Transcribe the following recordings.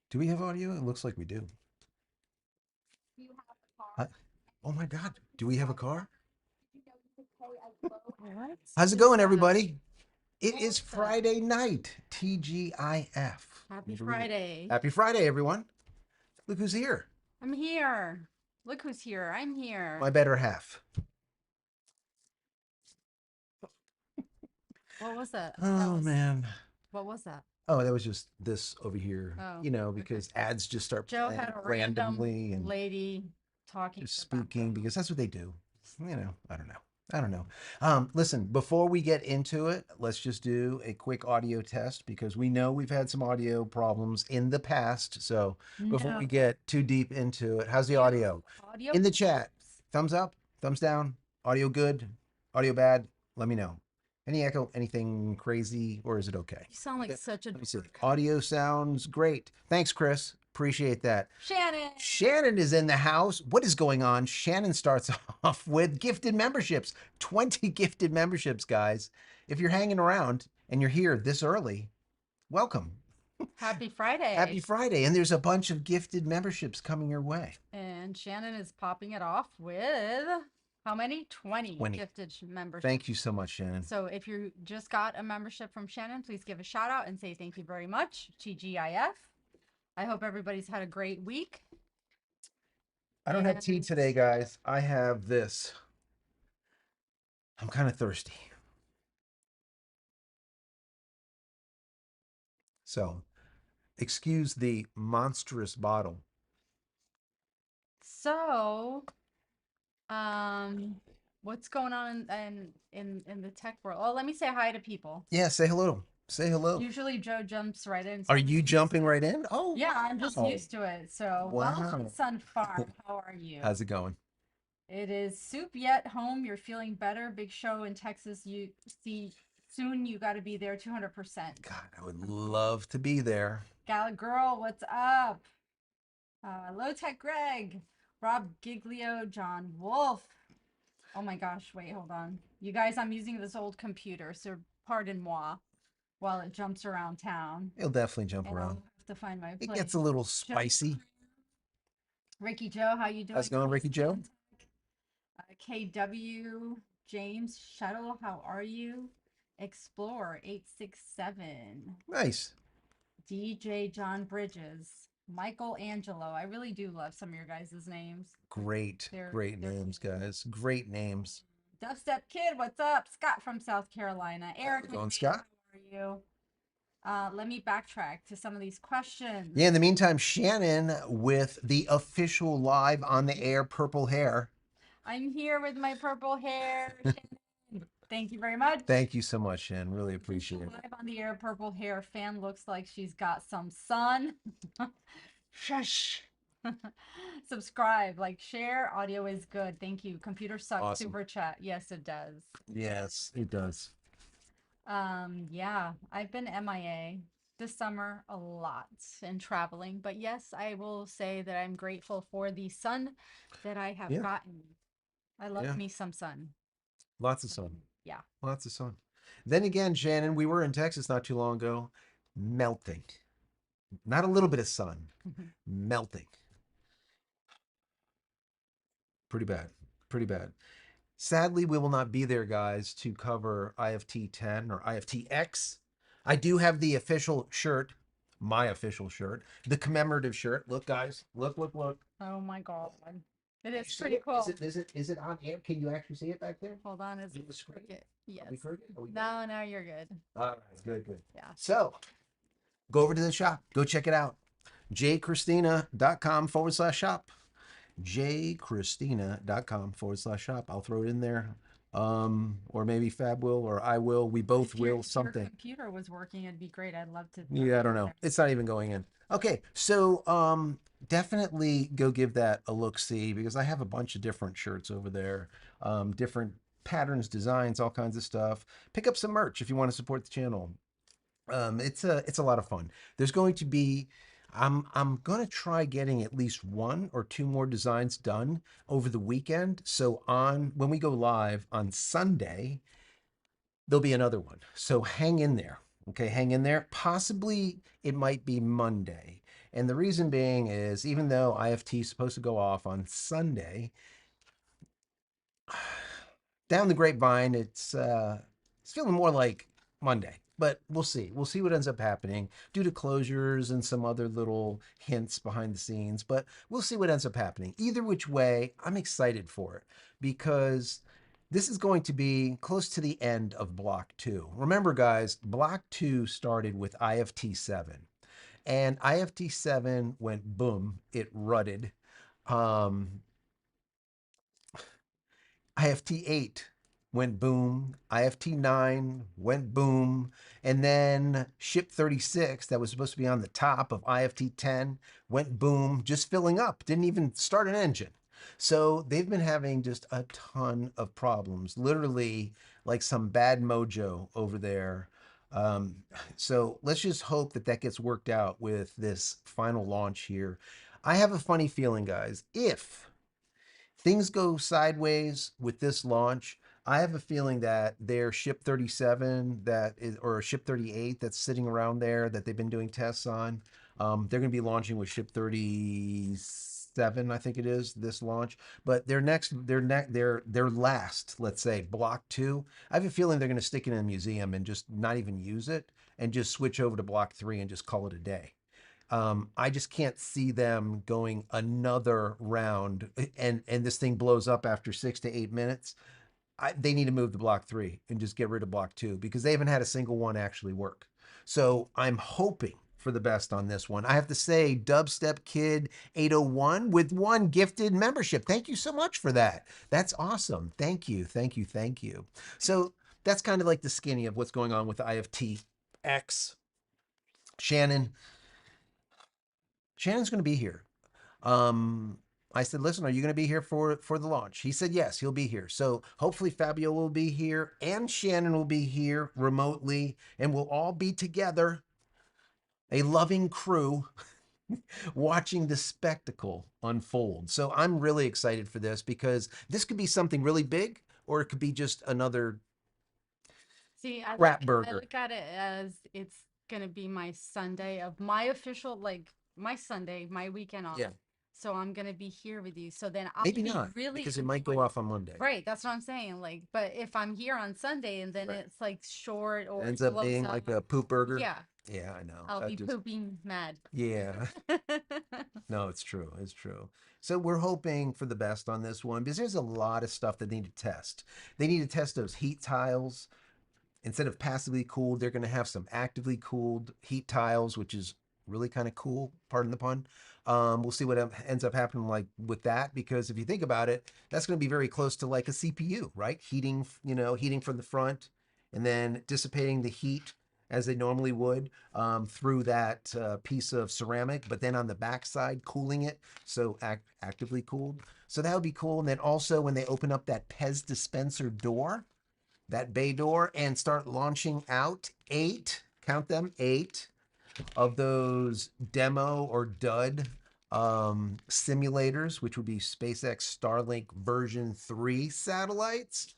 Do we have audio? It looks like we do. Uh, oh my God. Do we have a car? What How's it is going, that? everybody? It What is was that? Friday night. TGIF. Can Happy you believe it? Friday. Happy Friday, everyone. Look who's here. I'm here. Look who's here. I'm here. My better half. What was that? That Oh, was, man. what was that? Oh, that was just this over here, Oh, okay. because ads just start Joe playing had a random randomly and lady talking in just the speaking background. because that's what they do. I don't know. I don't know. Listen, before we get into it, let's just do a quick audio test because we know we've had some audio problems in the past. So before No. we get too deep into it, how's the audio? Audio In the chat, problems. thumbs up, thumbs down, audio good, audio bad, let me know. Any echo, anything crazy, or is it okay? You sound like Okay, such a let me see. dork. Audio sounds great. Thanks, Chris. Appreciate that. Shannon. Shannon is in the house. What is going on? Shannon starts off with gifted memberships. 20 gifted memberships, guys. If you're hanging around and you're here this early, welcome. Happy Happy Friday. Friday. And there's a bunch of gifted memberships coming your way. And Shannon is popping it off with how many? 20 20. gifted memberships. Thank you so much, Shannon. So if you just got a membership from Shannon, please give a shout out and say thank you very much. TGIF. I hope everybody's had a great week. I don't have tea And today, guys. I have this. I'm kind of thirsty. So, excuse the monstrous bottle. so, um, what's going on in the tech world? Oh, let me say hi to people. Yeah, say hello. Say hello. Usually Joe jumps right in, so Are I'm you just used jumping to it. right in? Oh, Yeah, I'm just wow. used to it. So, welcome, Wow. Sun Farm. How are you? How's it going? It is soup yet home. You're feeling better. Big show in Texas. You see soon. You got to be there 200%. God, I would love to be there. Gal girl, what's up? Low Tech Greg, Rob Giglio, John Wolf. Oh my gosh, wait, hold on. You guys, I'm using this old computer, so pardon moi while it jumps around town. It'll definitely jump And I'll around. have to find my It place. gets a little Joe, spicy. Ricky Joe, how you How's doing? it going, Ricky Joe? KW, James Shuttle, how are you? Explore 867. Nice. DJ John Bridges, Michael Angelo. I really do love some of your guys' names. Great, great They're names, guys. Great names. Dubstep Kid, what's up? Scott from South Carolina. How's Eric it going, McMahon, Scott? how are you? Let me backtrack to some of these questions. Yeah, in the meantime, Shannon with the official live on the air purple hair. I'm here with my purple hair. Shannon. Thank you very much. Thank you so much, Shannon. Really appreciate it. Live on the air, purple hair fan looks like she's got some sun. Shush. Subscribe, like, share. Audio is good. Thank you. Computer sucks. Awesome. Super chat. Yes, it does. Yes, it does. Yeah, I've been MIA this summer a lot and traveling, but yes, I will say that I'm grateful for the sun that I have Yeah, gotten. I love yeah. me some sun. Lots of sun. Yeah. Lots of sun. Then again, Shannon, we were in Texas not too long ago. Melting. Not a little bit of sun. Melting. Pretty bad. Pretty bad. Sadly, we will not be there, guys, to cover IFT 10 or IFTX. I do have the official shirt, my official shirt, the commemorative shirt. Look, guys. Look, look, look. Oh my God. It Can you is see pretty it? cool. Is it on air? Can you actually see it back there? Hold on, is Is it it the screen? crooked? Yes. Are we crooked? Are we good? No, no, you're good. All right, good, good. Yeah. So go over to the shop. Go check it out. JCristina.com/shop. JCristina.com/shop. I'll throw it in there. Or maybe Fab will, or I will. We both If your, will if your something. computer was working, it'd be great. I'd love to throw Yeah, I it don't in know. there. It's not even going in. Okay, so definitely go give that a look see because I have a bunch of different shirts over there, different patterns, designs, all kinds of stuff. Pick up some merch if you want to support the channel. It's a lot of fun. There's going to be I'm gonna try getting at least one or two more designs done over the weekend. So on when we go live on Sunday, there'll be another one. So hang in there. Okay, hang in there. Possibly it might be Monday. And the reason being is even though IFT is supposed to go off on Sunday, down the grapevine, it's feeling more like Monday. But we'll see. We'll see what ends up happening due to closures and some other little hints behind the scenes. But we'll see what ends up happening. Either which way, I'm excited for it because this is going to be close to the end of Block 2. Remember, guys, Block 2 started with IFT 7. And IFT 7 went boom, it rutted. Um, IFT 8 went boom. IFT 9 went boom. And then ship 36, that was supposed to be on the top of IFT 10, went boom, just filling up, didn't even start an engine. So they've been having just a ton of problems, literally like some bad mojo over there. Um, so let's just hope that that gets worked out with this final launch here. I have a funny feeling, guys, if things go sideways with this launch, I have a feeling that their ship 37 that is or ship 38 that's sitting around there that they've been doing tests on, they're going to be launching with ship 37, I think it is this launch. But their last, let's say block 2, I have a feeling they're going to stick it in a museum and just not even use it and just switch over to block 3 and just call it a day. I just can't see them going another round and this thing blows up after 6 to 8 minutes. They need to move to block 3 and just get rid of block 2 because they haven't had a single one actually work. So I'm hoping for the best on this one. I have to say, Dubstep Kid 801 with one gifted membership. Thank you so much for that. That's awesome. Thank you. Thank you. Thank you. So that's kind of like the skinny of what's going on with IFT X. Shannon, Shannon's going to be here. Um, I said, listen, are you going to be here for the launch? He said, yes, he'll be here. So hopefully Fabio will be here and Shannon will be here remotely, and we'll all be together, a loving crew, watching the spectacle unfold. So I'm really excited for this because this could be something really big, or it could be just another See, crap I burger. look at it as it's gonna be my Sunday of my official, like my Sunday, my weekend off. Yeah, So I'm gonna be here with you. So then I'll maybe be not really because it might go enjoying. off on Monday. Right, that's what I'm saying. Like, but if I'm here on Sunday and then Right. it's like short It or ends it up blows being up, like a poop burger. yeah, Yeah, I know. I'll I be just pooping mad. yeah. No, it's true. It's true. So we're hoping for the best on this one because there's a lot of stuff that they need to test. They need to test those heat tiles. Instead of passively cooled, they're going to have some actively cooled heat tiles, which is really kind of cool. Pardon the pun. We'll see what ends up happening like with that because if you think about it, that's going to be very close to like a CPU, right? Heating, heating from the front and then dissipating the heat as they normally would through that piece of ceramic, but then on the backside cooling it, so actively cooled. So that would be cool. And then also when they open up that Pez dispenser door, that bay door, and start launching out 8, count them, 8 of those demo or dud simulators, which would be SpaceX Starlink version 3 satellites.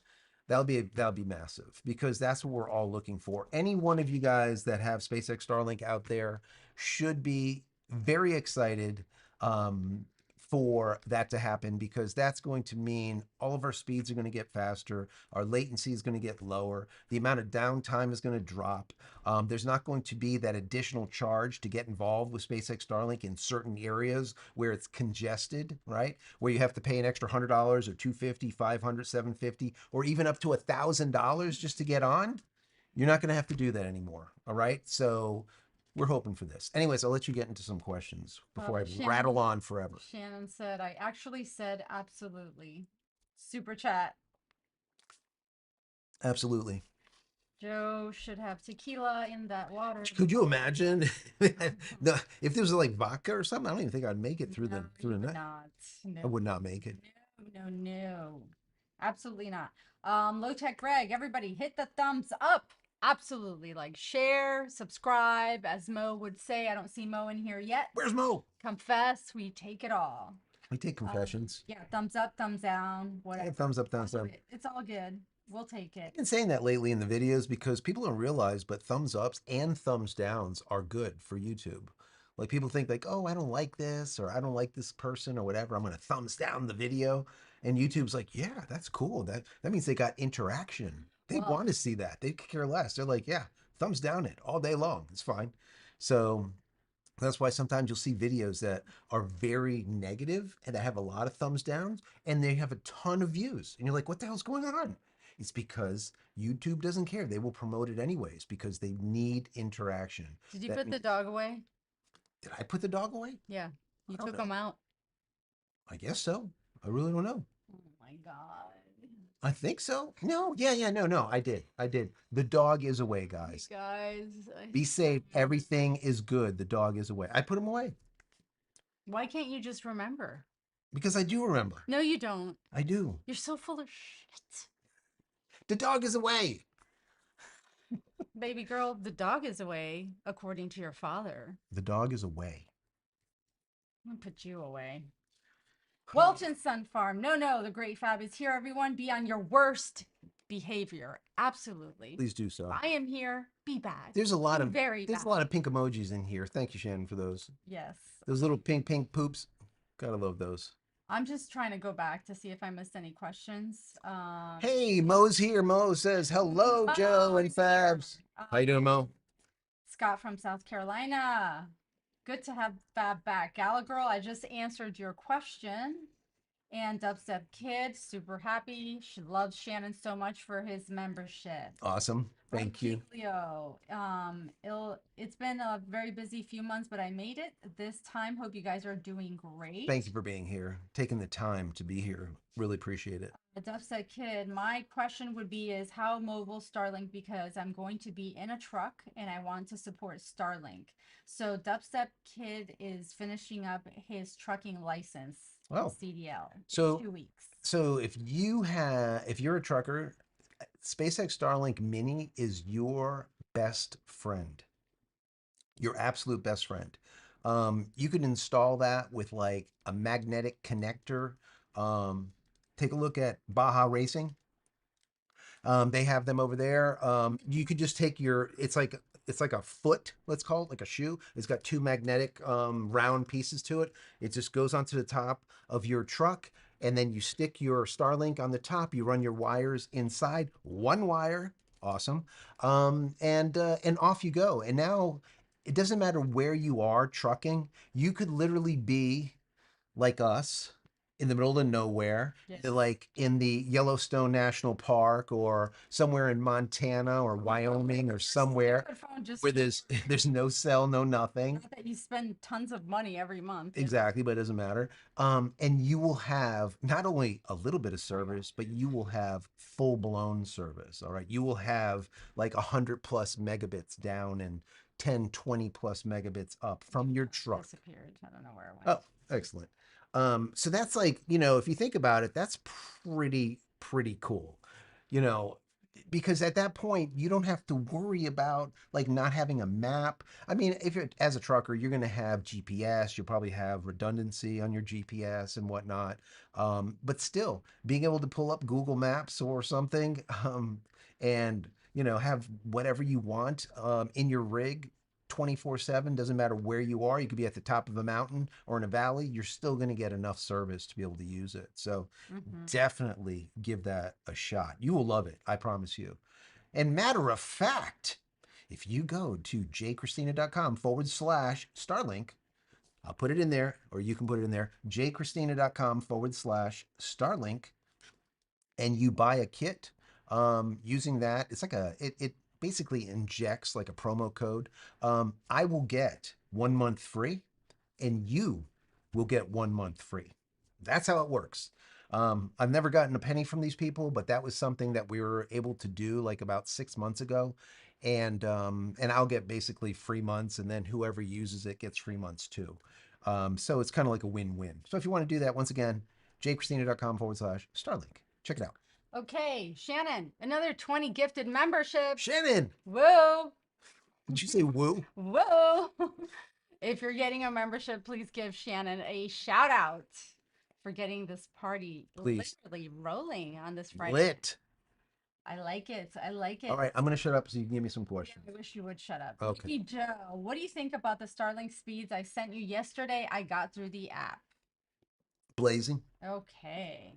That'll be massive because that's what we're all looking for. Any one of you guys that have SpaceX Starlink out there should be very excited um, for that to happen because that's going to mean all of our speeds are going to get faster, our latency is going to get lower, the amount of downtime is going to drop. There's not going to be that additional charge to get involved with SpaceX Starlink in certain areas where it's congested, right? Where you have to pay an extra $100 or 250, 500, 750, or even up to $1,000 just to get on. You're not going to have to do that anymore. All right. So we're hoping for this. Anyways, I'll let you get into some questions before I rattle Shannon, on forever. Shannon said, I actually said absolutely. Super chat. Absolutely. Joe should have tequila in that water Could you before. imagine no, if there was like vodka or something? I don't even think I'd make it through No, the you would night. not. I No, would not make it. no, no, no. Absolutely not. Low Tech Greg, everybody hit the thumbs up. Absolutely. Like share, subscribe, as Mo would say. I don't see Mo in here yet. Where's Mo? Confess, we take it all. We take confessions. Yeah, thumbs up, thumbs down, Yeah, whatever. thumbs up, thumbs down. It's all good. We'll take it. I've been saying that lately in the videos because people don't realize, but thumbs ups and thumbs downs are good for YouTube. Like people think like, oh, I don't like this or I don't like this person or whatever. I'm gonna thumbs down the video. And YouTube's like, yeah, that's cool. That means they got interaction. They Well, want to see that. They could care less. They're like, yeah, thumbs down it all day long. It's fine. So that's why sometimes you'll see videos that are very negative and that have a lot of thumbs downs and they have a ton of views. And you're like, what the hell's going on? It's because YouTube doesn't care. They will promote it anyways because they need interaction. did you That put the means, dog away? did I put the dog away? Yeah, you I don't took know. him out. I guess so. I really don't know. Oh my god. I think so. No, yeah, yeah, no, no. I did. I did. The dog is away, You guys. guys, Be safe. Everything is good. The dog is away. I put him away why can't you just remember? because I do remember. No, you don't. I do. You're so full of shit. The dog is away. Baby girl, the dog is away, according to your father. The dog is away. I'm gonna put you away. Welch and Sun Farm. No, no, the Great Fab is here, everyone. Be on your worst behavior. Absolutely. Please do so. I am here. Be bad. There's a lot Be of very there's bad. a lot of pink emojis in here. Thank you, Shannon, for those. Yes. Those little pink poops. Gotta love those. I'm just trying to go back to see if I missed any questions. Hey, Mo's here. Mo says hello, Joe and Fabs. How you doing, Mo? Scott from South Carolina. Good to have Fab back. Gala Girl, I just answered your question. And Dubstep Kid, super happy. She loves Shannon so much for his membership. Awesome. Thank you. Leo, it's been a very busy few months, but I made it this time. Hope you guys are doing great. Thank you for being here, taking the time to be here. Really appreciate it. The Dubstep Kid, my question would be is how mobile Starlink, because I'm going to be in a truck and I want to support Starlink. So Dubstep Kid is finishing up his trucking license, Wow. CDL, in So 2 weeks. so if you're a trucker, SpaceX Starlink Mini is your best friend. Your absolute best friend. You can install that with like a magnetic connector. Take a look at Baja Racing. They have them over there. You could just take it's like a foot, let's call it, like a shoe. It's got two magnetic round pieces to it. It just goes onto the top of your truck, and then you stick your Starlink on the top. You run your wires inside, one wire, awesome, and off you go. And now it doesn't matter where you are trucking. You could literally be like us in the middle of nowhere, Yes. like in the Yellowstone National Park or somewhere in Montana or Wyoming or somewhere Phone just where there's no cell, no nothing. not that you spend tons of money every month. Exactly, but it doesn't matter. And you will have not only a little bit of service, but you will have full blown service. All right. You will have like 100+ megabits down and 10, 20+ megabits up from your truck. Disappeared. I don't know where it Oh, went. excellent. So that's like, if you think about it, that's pretty cool. You know, because at that point you don't have to worry about like not having a map. I mean, if you're as a trucker, you're going to have GPS, you'll probably have redundancy on your GPS and whatnot. But still, being able to pull up Google Maps or something, and have whatever you want in your rig 24/7, doesn't matter where you are. You could be at the top of a mountain or in a valley, you're still going to get enough service to be able to use it. So definitely give that a shot. You will love it, I promise you. And matter of fact, if you go to jcristina.com/Starlink, I'll put it in there, or you can put it in there, jcristina.com/Starlink, and you buy a kit using that. It's like it basically injects like a promo code. I will get 1 month free, and you will get 1 month free. That's how it works. I've never gotten a penny from these people, but that was something that we were able to do like about 6 months ago. And I'll get basically free months, and then whoever uses it gets free months too. So it's kind of like a win-win. So if you want to do that, once again, jcristina.com/Starlink. Check it out. Okay, Shannon, another 20 gifted memberships. Shannon, Whoa. did you say woo? Whoa. If you're getting a membership, please give Shannon a shout out for getting this party Please. literally rolling on this Friday. Lit. I like it. I like All it. right, I'm gonna shut up so you can give me some Yeah, questions. I wish you would shut up. Okay. Ricky Joe, what do you think about the Starlink speeds I sent you yesterday? I got through the app. Blazing. Okay.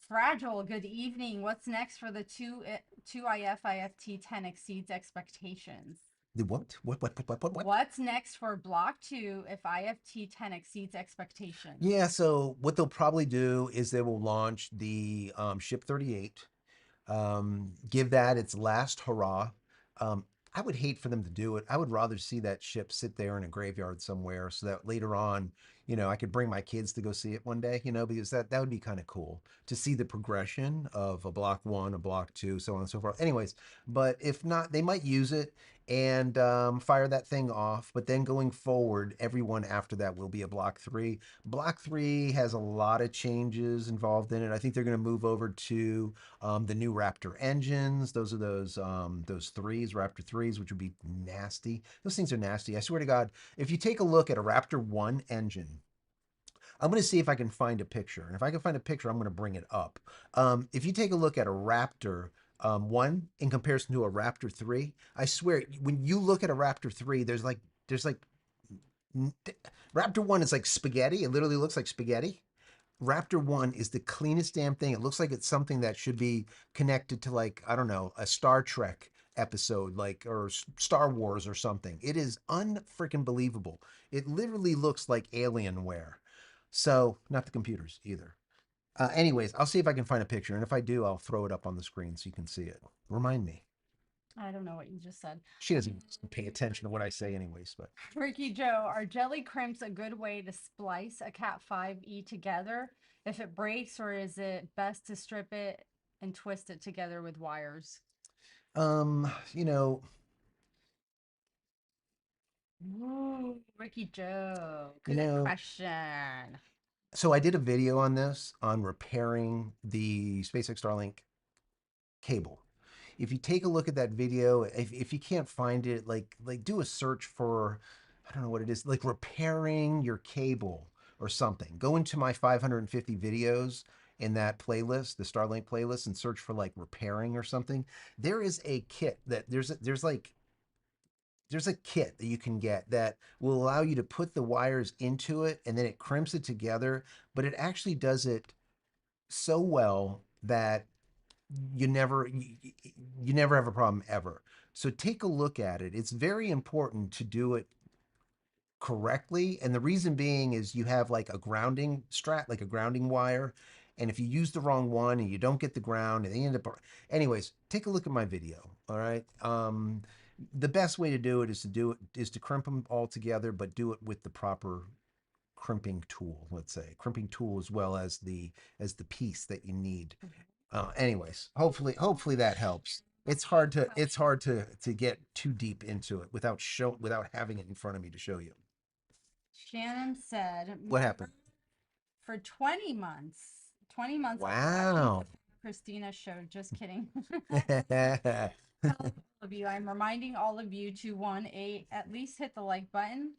Fragile, good evening. What's next for the 2IF 10 exceeds expectations? The what? What? What's next for Block 2 if IFT 10 exceeds expectations? Yeah, so what they'll probably do is they will launch the Ship 38, give that its last hurrah. Um, I would hate for them to do it. I would rather see that ship sit there in a graveyard somewhere so that later on, I could bring my kids to go see it one day, because that would be kind of cool to see the progression of a block one, a block two, so on and so forth. Anyways, but if not, they might use it and fire that thing off. But then going forward, everyone after that will be a block three. Block three has a lot of changes involved in it. I think they're going to move over to the new Raptor engines. Those are those threes, Raptor threes, which would be nasty. Those things are nasty. I swear to God, if you take a look at a Raptor one engine, I'm going to see if I can find a picture, and if I can find a picture, I'm going to bring it up. If you take a look at a Raptor one in comparison to a Raptor three, I swear when you look at a Raptor three, there's like Raptor one is like spaghetti. It literally looks like spaghetti. Raptor One is the cleanest damn thing. It looks like it's something that should be connected to, like, I don't know, a Star Trek episode, like, or Star Wars or something. It is unfreaking believable. It literally looks like Alienware. So, not the computers either. Anyways, I'll see if I can find a picture, and if I do, I'll throw it up on the screen so you can see it. Remind me. I don't know what you just said. She doesn't even pay attention to what I say, anyways. But Ricky Joe, are jelly crimps a good way to splice a Cat 5e together if it breaks, or is it best to strip it and twist it together with wires? um, you know, Ooh, Ricky Joe, you good know, question. so I did a video on this on repairing the SpaceX Starlink cable. If you take a look at that video, if you can't find it, like do a search for, I don't know what it is, like repairing your cable or something. Go into my 550 videos in that playlist, the Starlink playlist, and search for like repairing or something. There is a kit that there's a kit that you can get that will allow you to put the wires into it and then it crimps it together, but it actually does it so well that you never have a problem ever. So take a look at it. It's very important to do it correctly, and the reason being is you have like a grounding strap, like a grounding wire, and if you use the wrong one and you don't get the ground and they end up, anyways, take a look at my video. All right. The best way to do it is to crimp them all together, but do it with the proper crimping tool, let's say crimping tool, as well as the piece that you need. Anyways, hopefully that helps. It's hard to get too deep into it without having it in front of me to show you. Shannon said, What happened? for 20 months. 20 months of watching Wow. the Christina show. Just kidding. Hello, all of you. I'm reminding all of you to at least hit the like button.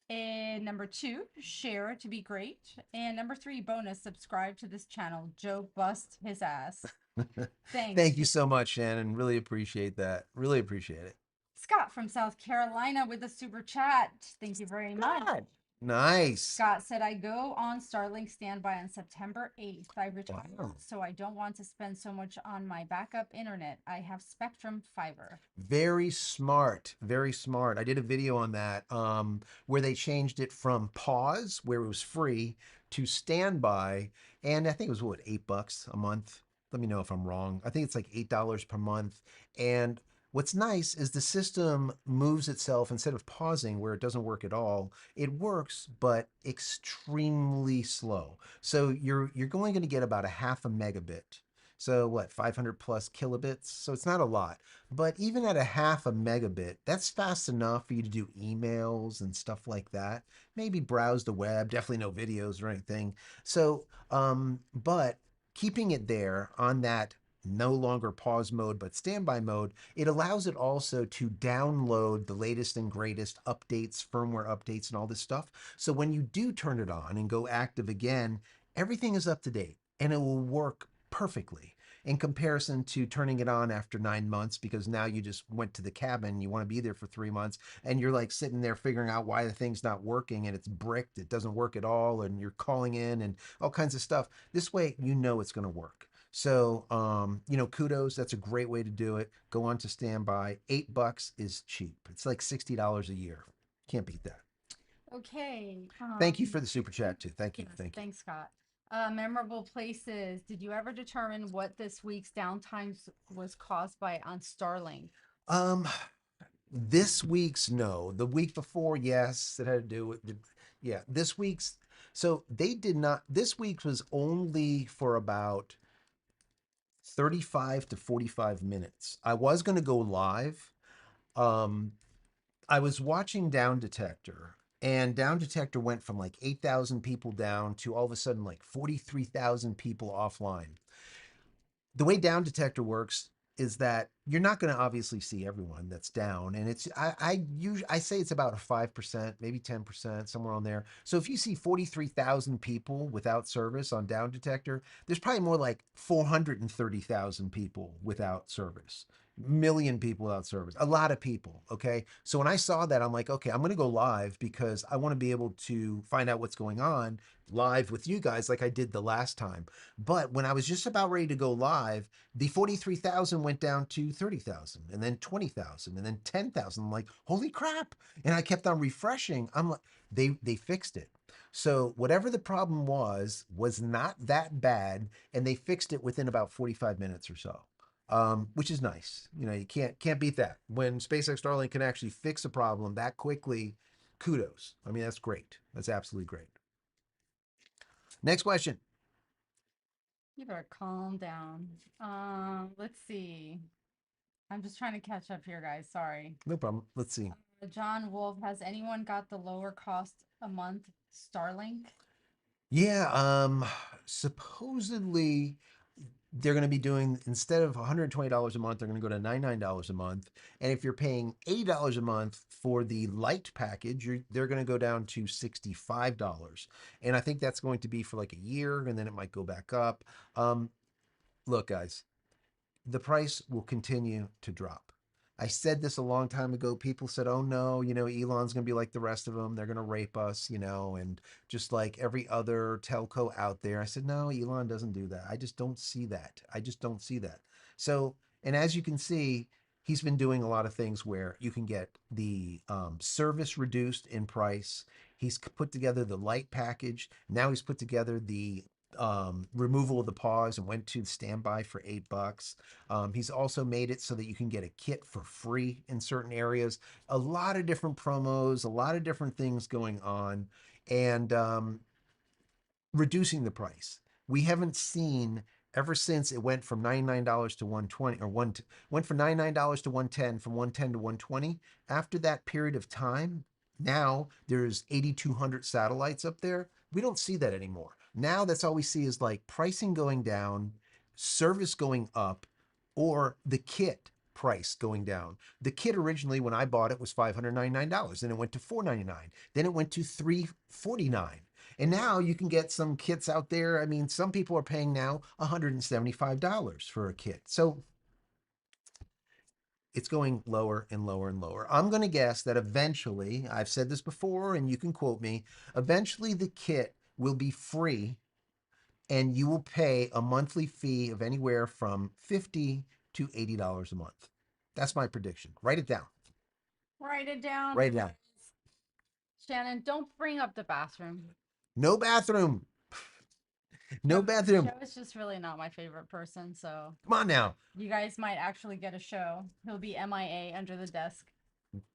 And number two, share to be great. And number three, bonus, subscribe to this channel. Joe bust his ass. Thanks. Thank you so much, Shannon. Really appreciate that. Really appreciate it. Scott from South Carolina with a super chat. Thank you very much. God. Nice. Scott said, I go on Starlink standby on September 8th. I retired, Wow. so I don't want to spend so much on my backup internet. I have Spectrum Fiber. Very smart. Very smart. I did a video on that where they changed it from pause, where it was free, to standby. And I think it was what, $8 a month? Let me know if I'm wrong. I think it's like $8 per month. And what's nice is the system moves itself instead of pausing where it doesn't work at all. It works, but extremely slow. So you're only going to get about a half a megabit. So what, 500 plus kilobits? So it's not a lot. But even at a half a megabit, that's fast enough for you to do emails and stuff like that. Maybe browse the web, definitely no videos or anything. So, but keeping it there on that no longer pause mode, but standby mode, it allows it also to download the latest and greatest updates, firmware updates, and all this stuff. So when you do turn it on and go active again, everything is up to date and it will work perfectly. in comparison to turning it on after 9 months because now you just went to the cabin, you want to be there for 3 months, and you're like sitting there figuring out why the thing's not working and it's bricked, it doesn't work at all, and you're calling in and all kinds of stuff. This way, you know it's going to work. So, kudos. That's a great way to do it. Go on to standby. $8 is cheap. It's like $60 a year. Can't beat that. Okay. Thank you for the super chat too. Thank you. Yes, Thank you. thanks, Scott. Memorable places. Did you ever determine what this week's downtime was caused by on Starlink? Um, this week's no. The week before, yes, it had to do with yeah. This week's so they did not. This week's was only for about 35 to 45 minutes. I was going to go live. Um, I was watching Down Detector, and Down Detector went from like 8,000 people down to all of a sudden like 43,000 people offline. The way Down Detector works is that you're not going to obviously see everyone that's down, and I say it's about a 5%, maybe 10%, somewhere on there. So if you see 43,000 people without service on Down Detector, there's probably more like 430,000 people without service. Million people without service, a lot of people. Okay, so when I saw that, I'm like, okay, I'm going to go live because I want to be able to find out what's going on live with you guys like I did the last time. But when I was just about ready to go live, the 43,000 went down to 30,000 and then 20,000 and then 10,000. I'm like, holy crap. And I kept on refreshing. I'm like, they fixed it. So whatever the problem was not that bad. And they fixed it within about 45 minutes or so. Which is nice. You can't beat that. When SpaceX Starlink can actually fix a problem that quickly, kudos. I mean, that's great. That's absolutely great. Next question. You better calm down. Let's see. I'm just trying to catch up here, guys. Sorry. No problem. Let's see. John Wolf, has anyone got the lower cost a month Starlink? Yeah, supposedly they're going to be doing, instead of $120 a month, they're going to go to $99 a month. And if you're paying $80 a month for the light package, they're going to go down to $65. And I think that's going to be for like a year, and then it might go back up. Look, guys, the price will continue to drop. I said this a long time ago. People said, oh no, Elon's going to be like the rest of them. They're going to rape us, and just like every other telco out there. I said, no, Elon doesn't do that. I just don't see that. I just don't see that. So, and as you can see, he's been doing a lot of things where you can get the service reduced in price. He's put together the light package. Now he's put together the removal of the pause and went to standby for $8. He's also made it so that you can get a kit for free in certain areas. A lot of different promos, a lot of different things going on, and reducing the price. We haven't seen ever since it went from $99 to 120 or went from $99 to 110, from 110 to 120. After that period of time, now there's 8,200 satellites up there. We don't see that anymore. Now that's all we see is like pricing going down, service going up, or the kit price going down. The kit originally, when I bought it, was $599. Then it went to $499. Then it went to $349. And now you can get some kits out there. I mean, some people are paying now $175 for a kit. So it's going lower and lower and lower. I'm going to guess that eventually, I've said this before and you can quote me, eventually the kit will be free and you will pay a monthly fee of anywhere from $50 to $80 a month. That's my prediction. Write it down. Write it down, Write it down. Shannon. Don't bring up the bathroom. No bathroom. No Joe, bathroom. Joe is just really not my favorite person, so Come on now. you guys might actually get a show. He'll be MIA under the desk.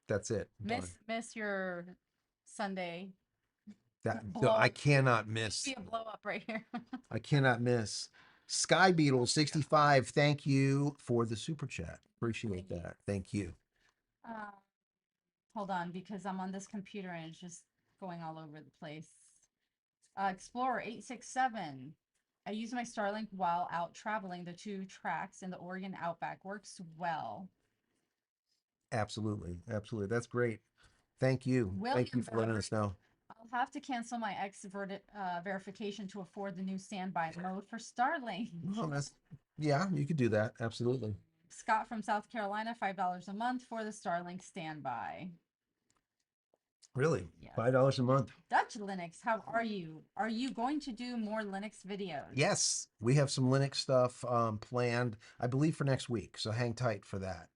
That's it. Done. Miss your Sunday That no, blow I up. cannot Be miss. a blow up right here. I cannot miss. Sky Beetle 65. Thank you for the super chat. Appreciate that. Thank you. uh, Hold on, because I'm on this computer and it's just going all over the place. Explorer 867. I use my Starlink while out traveling. The two tracks in the Oregon Outback works well. Absolutely. Absolutely. That's great. Thank you. Thank you William for letting us know. I'll have to cancel my verification to afford the new standby mode for Starlink. No, Yeah, you could do that. Absolutely. Scott from South Carolina, $5 a month for the Starlink standby. Really? Yes. $5 a month. Dutch Linux, how are you? Are you going to do more Linux videos? Yes, we have some Linux stuff planned, I believe, for next week. So hang tight for that.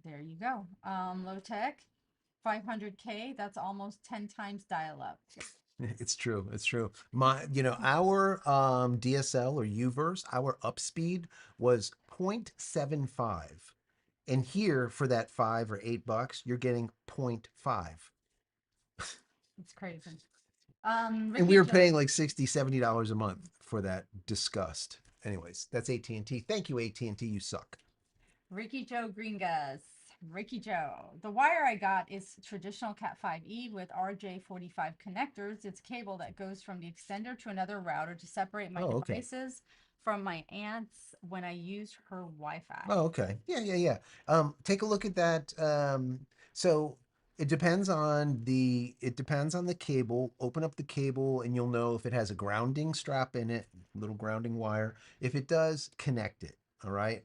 There you go. Low tech, 500K. That's almost 10 times dial up. It's true. It's true. Our DSL or UVerse, our up speed was 0.75. And here for that $5 or $8, you're getting zero point 0.5. It's crazy. And we Ricky were Joe. paying like $60, $70 a month for that disgust. Anyways, that's AT&T. Thank you, AT&T. You suck. Ricky Joe Gringas. Ricky Joe. The wire I got is traditional Cat 5e with RJ45 connectors. It's cable that goes from the extender to another router to separate my Oh, okay. devices from my aunt's when I use her Wi-Fi. Oh, okay. Yeah, yeah, yeah. Take a look at that. So it depends on the cable. Open up the cable and you'll know if it has a grounding strap in it, little grounding wire. If it does, connect it. All right.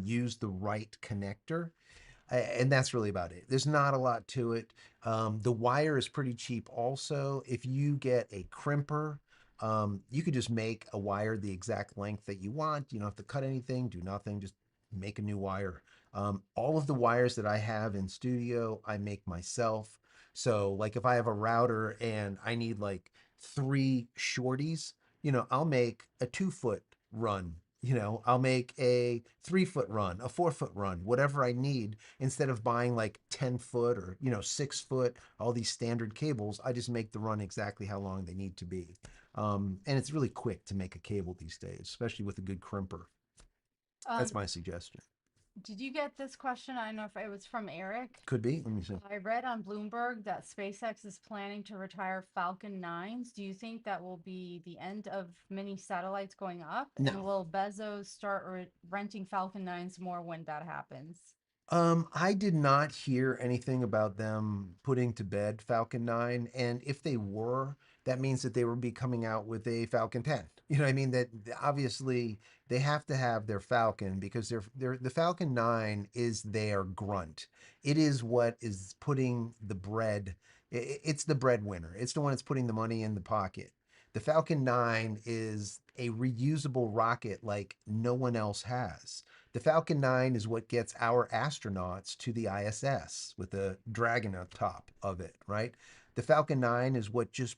Use the right connector. And that's really about it. There's not a lot to it. The wire is pretty cheap also. If you get a crimper, you could just make a wire the exact length that you want. You don't have to cut anything, do nothing, just make a new wire. All of the wires that I have in studio, I make myself. So, like if I have a router and I need like three shorties, I'll make a 2 foot run. I'll make a 3 foot run, a 4 foot run, whatever I need instead of buying like 10 foot or 6 foot, all these standard cables. I just make the run exactly how long they need to be. And it's really quick to make a cable these days, especially with a good crimper. That's Um, my suggestion. did you get this question? I don't know if it was from Eric. Could be. Let me see. I read on Bloomberg that SpaceX is planning to retire Falcon 9s. Do you think that will be the end of many satellites going up? And No. will Bezos start renting Falcon 9s more when that happens? I did not hear anything about them putting to bed Falcon 9. And if they were, that means that they would be coming out with a Falcon 10. You know what I mean? That obviously they have to have their Falcon because the Falcon 9 is their grunt. It is what is putting the bread, it's the breadwinner. It's the one that's putting the money in the pocket. The Falcon 9 is a reusable rocket like no one else has. The Falcon 9 is what gets our astronauts to the ISS with the dragon on top of it, right? The Falcon 9 is what just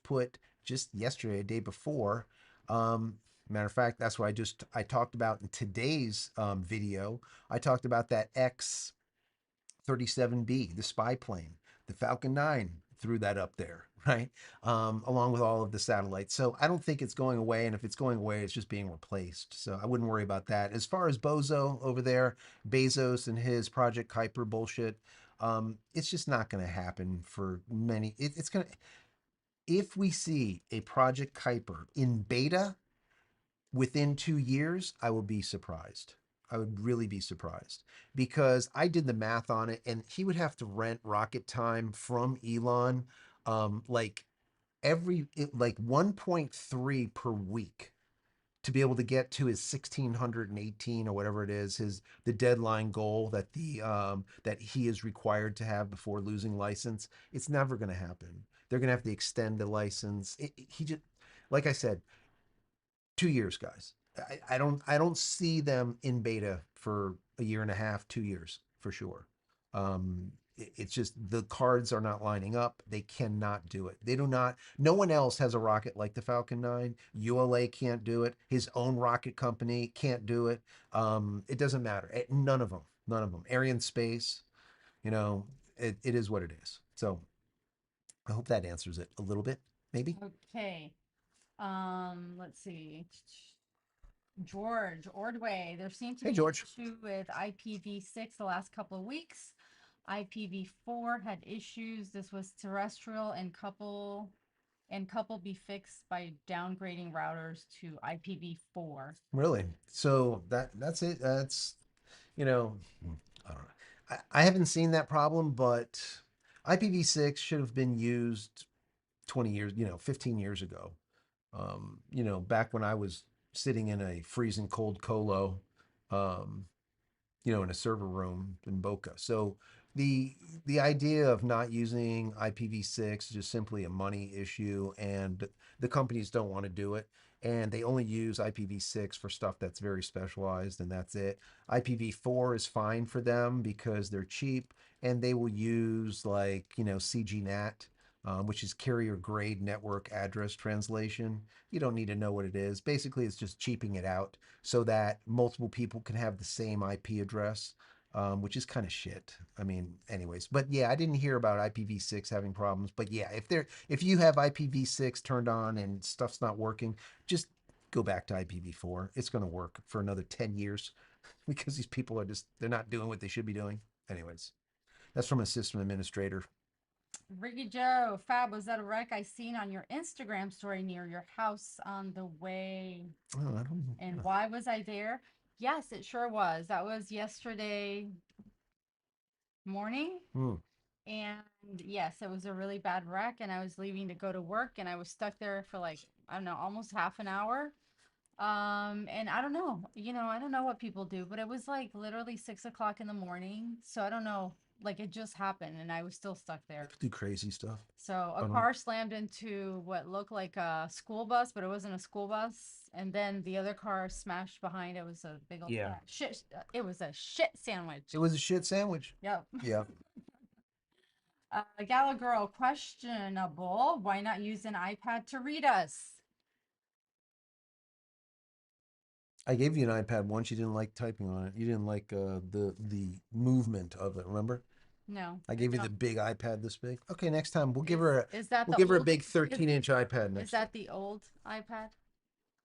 yesterday, a day before. Matter of fact, that's what I talked about in today's video. I talked about that X 37B, the spy plane. The Falcon 9 threw that up there, right? Along with all of the satellites. So I don't think it's going away. And if it's going away, it's just being replaced. So I wouldn't worry about that. As far as Bozo over there, Bezos and his Project Kuiper bullshit, it's just not going to happen for many. It's going to, if we see a Project Kuiper in beta, within 2 years, I will be surprised. I would really be surprised because I did the math on it, and he would have to rent rocket time from Elon, like like 1.3 per week to be able to get to his 1618 or whatever it is, his the deadline goal that he is required to have before losing license. It's never going to happen. They're going to have to extend the license. He just, like I said, 2 years, guys. I don't see them in beta for a year and a half, 2 years for sure. It's just the cards are not lining up. They cannot do it. They do not. No one else has a rocket like the Falcon 9. ULA can't do it. His own rocket company can't do it. It doesn't matter. None of them. None of them. Arian Space. You know, it is what it is. So I hope that answers it a little bit, maybe. Okay. Let's see. George Ordway. There seemed to Hey, be an George. issue with IPv6 the last couple of weeks. IPv4 had issues. This was terrestrial and couple be fixed by downgrading routers to IPv4. Really? So that's it. That's you know, I don't know. I haven't seen that problem, but IPv6 should have been used 20 years, 15 years ago. Back when I was sitting in a freezing cold colo, um, in a server room in Boca. So the the idea of not using IPv6 is just simply a money issue, and the companies don't want to do it. And they only use IPv6 for stuff that's very specialized, and that's it. IPv4 is fine for them because they're cheap, and they will use like CGNAT, which is carrier grade network address translation. You don't need to know what it is. Basically, it's just cheaping it out so that multiple people can have the same IP address, which is kind of shit. I mean, anyways, but yeah, I didn't hear about IPv6 having problems. But yeah, if you have IPv6 turned on and stuff's not working, just go back to IPv4. It's going to work for another 10 years because these people they're not doing what they should be doing. Anyways, that's from a system administrator. Ricky Joe, Fab, was that a wreck I seen on your Instagram story near your house on the way? Oh, I don't And know. why was I there? Yes, it sure was. That was yesterday morning. Hmm. And yes, it was a really bad wreck. And I was leaving to go to work and I was stuck there for like, I don't know, almost half an hour. And I don't know, I don't know what people do, but it was like literally 6 o'clock in the morning. So I don't know, like it just happened and I was still stuck there. People do crazy stuff. So a I don't. car slammed into what looked like a school bus, but it wasn't a school bus. And then the other car smashed behind. It was a big old Yeah. shit. It was a shit sandwich. It was a shit sandwich. Yep. Yeah. Gala girl, questionable. Why not use an iPad to read us? I gave you an iPad once. You didn't like typing on it. You didn't like the movement of it. Remember? No, I I gave you the don't. big iPad this big. Okay, next time Is is that we'll the give her a old? big Is 13-inch iPad is next time. that the old iPad?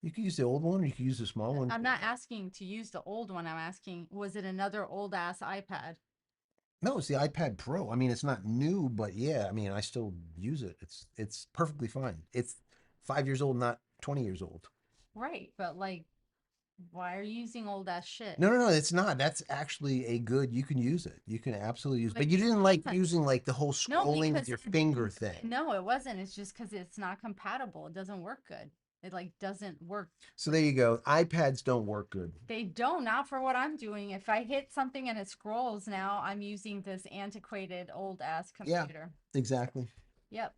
You can use the old one, or you can use the small one. I'm not asking to use the old one. I'm asking, was it another old ass iPad? No, it's the iPad Pro. I mean, it's not new, but yeah, I mean, I still use it. It's perfectly fine. It's 5 years old, not 20 years old. Right, but like, why are you using old ass shit? No, no, no, it's not. That's actually a good. You can use it. You can absolutely use. But But you it didn't like wasn't. using like the whole No, scrolling with because your finger thing. no, it wasn't. It's just because it's not compatible. It doesn't work good. It like doesn't work. So there you go. iPads don't work good. They don't, not for what I'm doing. If I hit something and it scrolls now, I'm using this antiquated old ass Yeah, computer. exactly. Yep.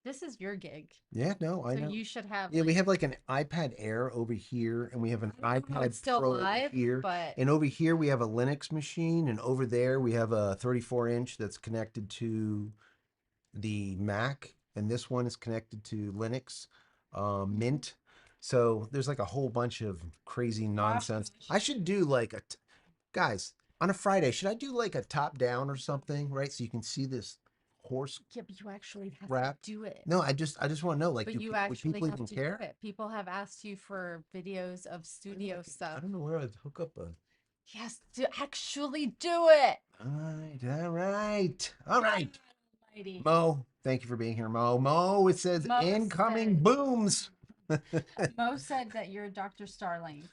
This is your gig. Yeah, no, I So know. you should have Yeah, we like, have like an iPad Air over here, and we have an I don't know how iPad it's still Pro over live, here. but And over here, we have a Linux machine, and over there, we have a 34-inch that's connected to the Mac, and this one is connected to Linux, Mint. So there's like a whole bunch of crazy gosh, nonsense. gosh. I should do like guys, on a Friday, should I do like a top down or something, right? So you can see this horse Yeah, but you actually have to crap. do it. No, I just want to know, like, But you would actually people have even to do care? it. People have asked you for videos of studio I stuff. don't know where I'd hook up a. Yes, to actually do it. All right, all God right. almighty. Mo, thank you for being here, Mo. Mo, it says Mo incoming said, booms. Mo said that you're Dr. Starling.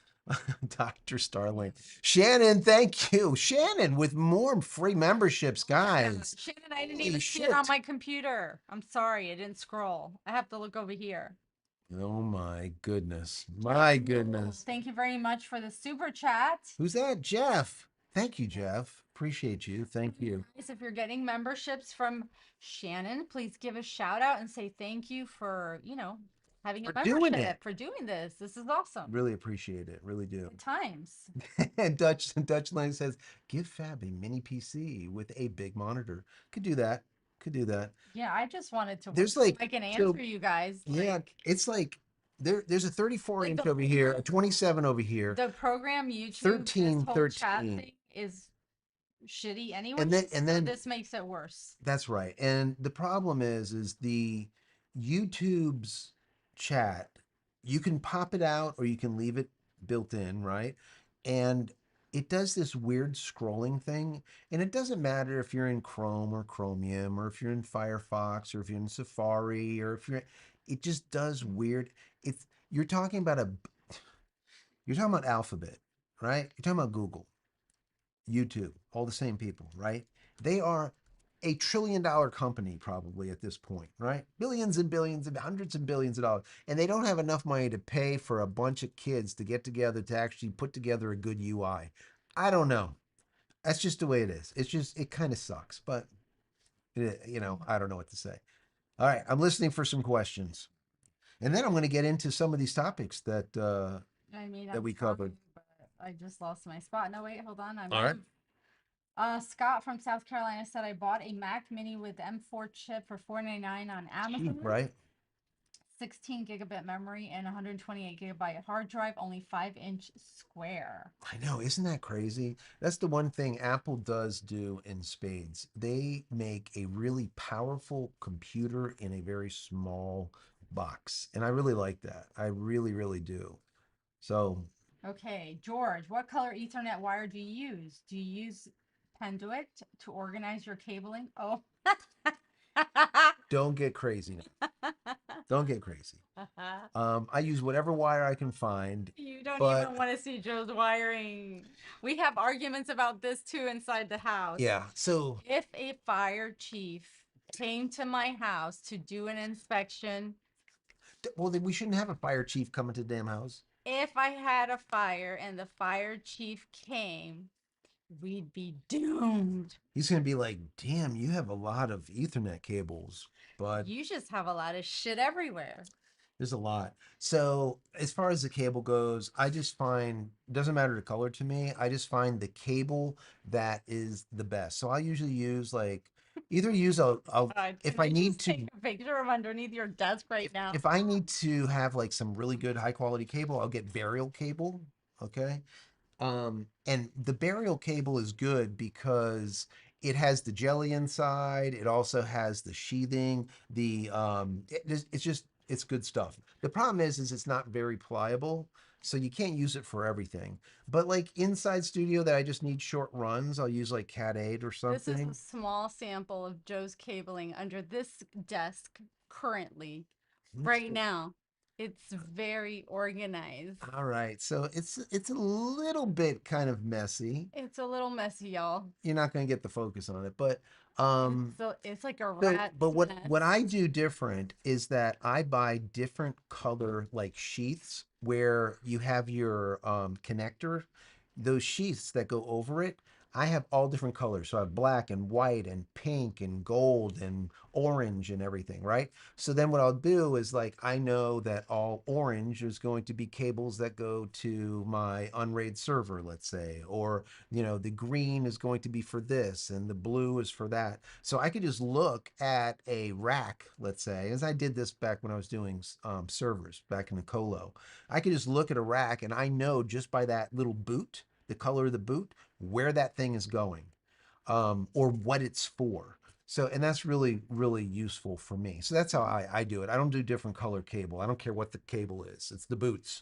Dr. Starling. Shannon, thank you. Shannon with more free memberships, Oh yeah, guys. Shannon, I didn't Holy even see it on shit. my computer. I'm sorry, I didn't scroll. I have to look over here. Oh my goodness. Jeff My Knowles, goodness. thank you very much for the super chat. Who's that? Jeff. Thank you, Jeff. Appreciate you. Thank you. Guys, if you're getting memberships from Shannon, please give a shout out and say thank you for, having a For doing it. membership, for doing this. This is awesome. Really appreciate it. Really do. Good times. And Dutch Lang says, give Fab a mini PC with a big monitor. Could do that. Could do that. Yeah, I just wanted to work There's so like I can so answer you guys. yeah, it's like there's a 34 Like inch the over here, a 27 over here, the program YouTube, this 13, whole chat 13. thing is shitty And anyways, then and so then this makes it worse. that's right. And the problem is the YouTube's chat, you can pop it out or you can leave it built in, right? And it does this weird scrolling thing. And it doesn't matter if you're in Chrome or Chromium or if you're in Firefox or if you're in Safari or if it just does weird. It's you're talking about Alphabet, right? You're talking about Google, YouTube, all the same people, right? They are a $1 trillion company probably at this point, right? Billions and billions and hundreds of billions of dollars. And they don't have enough money to pay for a bunch of kids to get together to actually put together a good UI. I don't know. That's just the way it is. It's just, it kind of sucks, but I don't know what to say. All right, I'm listening for some questions. And then I'm going to get into some of these topics I mean, that I'm we trying, covered. but I just lost my spot. No, wait, hold on. I'm All right. ready. Scott from South Carolina said I bought a Mac Mini with M4 chip for $4.99 on Cheap, Amazon. right? 16 gigabit memory and 128 gigabyte hard drive, only 5-inch square. I know, isn't that crazy? That's the one thing Apple does do in spades. They make a really powerful computer in a very small box. And I really like that. I really, really do. So Okay, George, what color Ethernet wire do you use? Do you use Penduit to organize your cabling? Oh. don't get crazy now. Don't get crazy. I use whatever wire I can find, You don't but even want to see Joe's wiring. We have arguments about this too inside the house. yeah. So, If a fire chief came to my house to do an inspection, well, then we shouldn't have a fire chief coming to the damn house. if I had a fire and the fire chief came, we'd be doomed. He's going to be like, damn, you have a lot of Ethernet cables, but You just have a lot of shit everywhere. there's a lot. So as far as the cable goes, I just find it doesn't matter the color to me. I just find the cable that is the best. So I usually use like either use a God, if can I I need just to take a picture of underneath your desk right now? if I need to have like some really good high quality cable, I'll get burial cable. Okay. And the burial cable is good because it has the jelly inside. It also has the sheathing. It's just it's good stuff. The problem is it's not very pliable, so you can't use it for everything. But like inside studio that I just need short runs, I'll use like Cat 8 or This is a something. small sample of Joe's cabling under this desk currently, Let's right see. now. It's very organized. All right, so it's a little bit kind of messy. It's a little messy, y'all. You're not going to get the focus on it, but um It's like a So, rat's but what I nest. do different is that I buy different color like sheaths where you have your connector, those sheaths that go over it. I have all different colors. So I have black and white and pink and gold and orange and everything, right? So then what I'll do is like I know that all orange is going to be cables that go to my Unraid server, let's say, or the green is going to be for this and the blue is for that. So I could just look at a rack, let's say, as I did this back when I was doing servers back in the colo. I could just look at a rack and I know just by that little boot, the color of the boot, where that thing is going, or what it's for. So, and that's really, really useful for me. So that's how I do it. I don't do different color cable. I don't care what the cable is. It's the boots.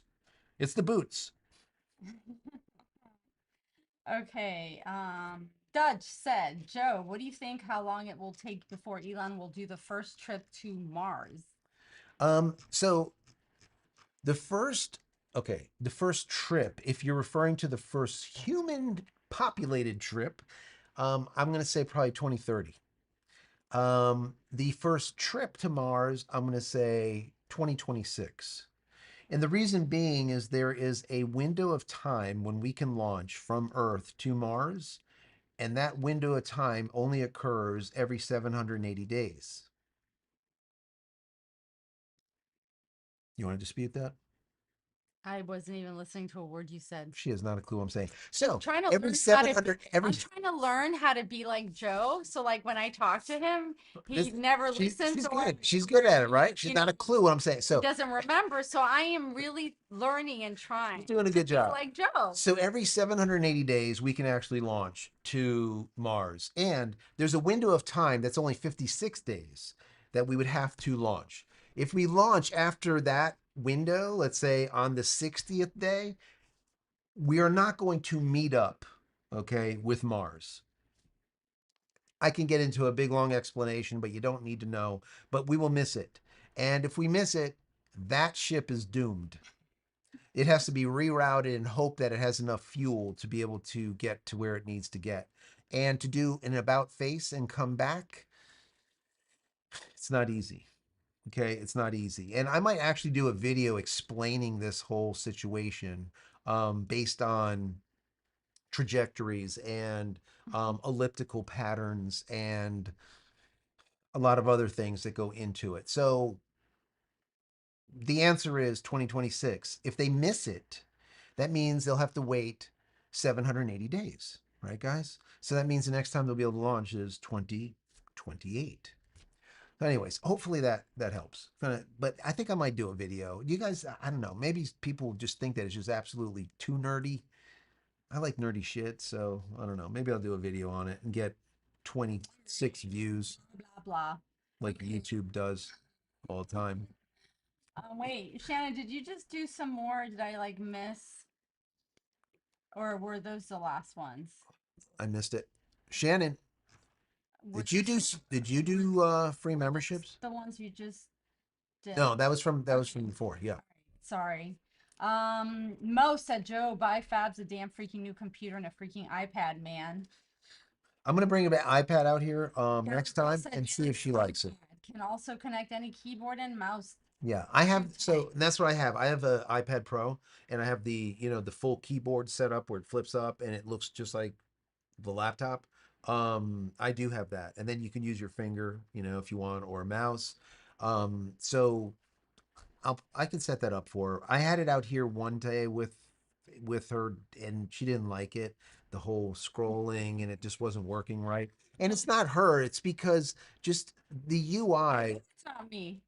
It's the boots. Okay, Dutch said, Joe, what do you think how long it will take before Elon will do the first trip to Mars? So the first trip, if you're referring to the first human populated trip, I'm going to say probably 2030. The first trip to Mars, I'm going to say 2026. And the reason being is there is a window of time when we can launch from Earth to Mars, and that window of time only occurs every 780 days. You want to dispute that? I wasn't even listening to a word you said. She has not a clue what I'm saying. I'm So trying to every learn how to 700, every I'm trying to learn how to be like Joe. So like when I talk to him, he this never she's listens she's or good. She's good at it, he, right? She's not a clue what I'm saying. he So doesn't remember. So I am really learning and she's trying doing a to good be job. like Joe. So every 780 days, we can actually launch to Mars. And there's a window of time that's only 56 days that we would have to launch. If we launch after that window, let's say on the 60th day, we are not going to meet up, okay, with Mars. I can get into a big long explanation, but you don't need to know. But we will miss it. And if we miss it, that ship is doomed. It has to be rerouted and hope that it has enough fuel to be able to get to where it needs to get. And to do an about face and come back, it's not easy. Okay, it's not easy. And I might actually do a video explaining this whole situation based on trajectories and elliptical patterns and a lot of other things that go into it. So the answer is 2026. If they miss it, that means they'll have to wait 780 days, right, guys? So that means the next time they'll be able to launch is 2028. Anyways, hopefully that helps. But I think I might do a video. You guys, I don't know. Maybe people just think that it's just absolutely too nerdy. I like nerdy shit, so I don't know. Maybe I'll do a video on it and get 26 views Blah blah. like YouTube does all the time. Wait, Shannon, did you just do some more? Did I like miss, or were those the last ones? I missed it. Shannon, Were did you do free memberships? the ones you just did? No, that was from before. Yeah. Sorry. Mo said, Joe, buy Fabs a damn freaking new computer and a freaking iPad, man. I'm gonna bring an iPad out here next Girl time said, and see if she likes it. can also connect any keyboard and mouse. Yeah, I have so that's what I have. I have a iPad Pro and I have the full keyboard set up where it flips up and it looks just like the laptop. I do have that. And then you can use your finger, if you want, or a mouse. So I can set that up for her. I had it out here one day with her and she didn't like it, the whole scrolling, and it just wasn't working right. And it's not her, it's because just the UI, It's not me.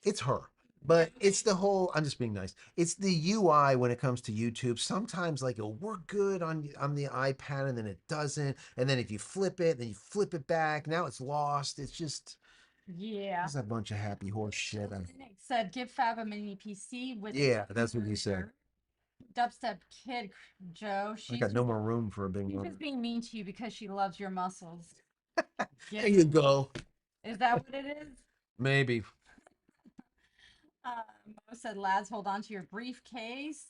it's her. But it's the whole, I'm just being nice. It's the UI when it comes to YouTube. Sometimes like it'll work good on the iPad and then it doesn't. And then if you flip it, then you flip it back. Now it's lost. It's Yeah. just a bunch of happy horse shit. Nick said, give Fab a mini PC with Yeah, that's what he said. Dubstep Kid, Joe. I She's got no more room for a big just one. being mean to you because she loves your muscles. There you go. Is that what it is? Maybe. Mo said, lads, hold on to your briefcase.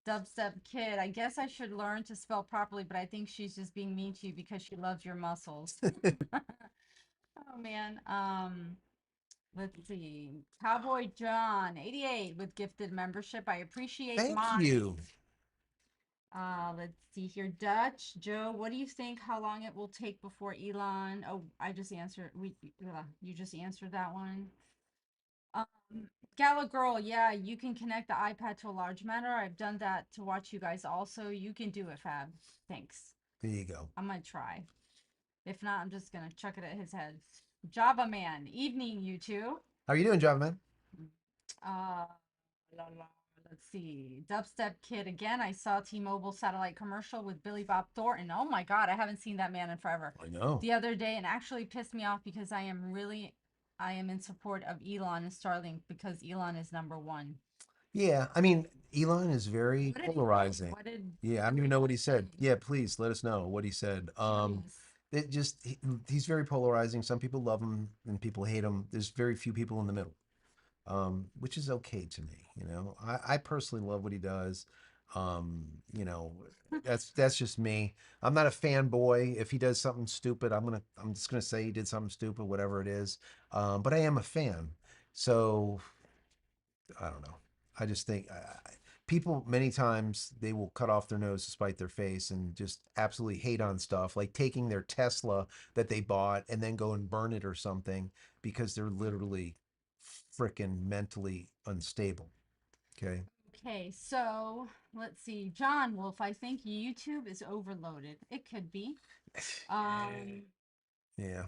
Dubstep Kid, I guess I should learn to spell properly, but I think she's just being mean to you because she loves your muscles. Oh man. Let's see. Cowboy John, 88 with gifted membership. I appreciate Thank mine. you. Let's see here. Dutch, Joe, what do you think how long it will take before Elon? Oh, I just answered. You just answered that one. Um, Gala Girl, yeah, you can connect the iPad to a large matter. I've done that to watch you guys also. You can do it, Fab. Thanks. There you go. I'm gonna try. If not, I'm just gonna chuck it at his head. Java Man, evening, you two. How are you doing, Java man? Uh, let's see. Dubstep Kid again. I saw T-Mobile satellite commercial with Billy Bob Thornton. Oh my God, I haven't seen that man in forever. I know. The other day, and actually pissed me off because I am in support of Elon and Starlink because Elon is number one. Yeah, I mean, Elon is very What did he say? polarizing. What did Yeah, I don't even know what he said. Yeah, please let us know what he said. Curious. It just he's very polarizing. Some people love him and people hate him. There's very few people in the middle, which is okay to me. I personally love what he does. Um, you know, that's just me. I'm not a fanboy. If he does something stupid, I'm just gonna say he did something stupid, whatever it is. But I am a fan. So I don't know. I just think people many times they will cut off their nose to spite their face and just absolutely hate on stuff, like taking their Tesla that they bought and then go and burn it or something because they're literally freaking mentally unstable. Okay. Okay, so let's see. John Wolf, I think YouTube is overloaded. It could be. Um, Yeah.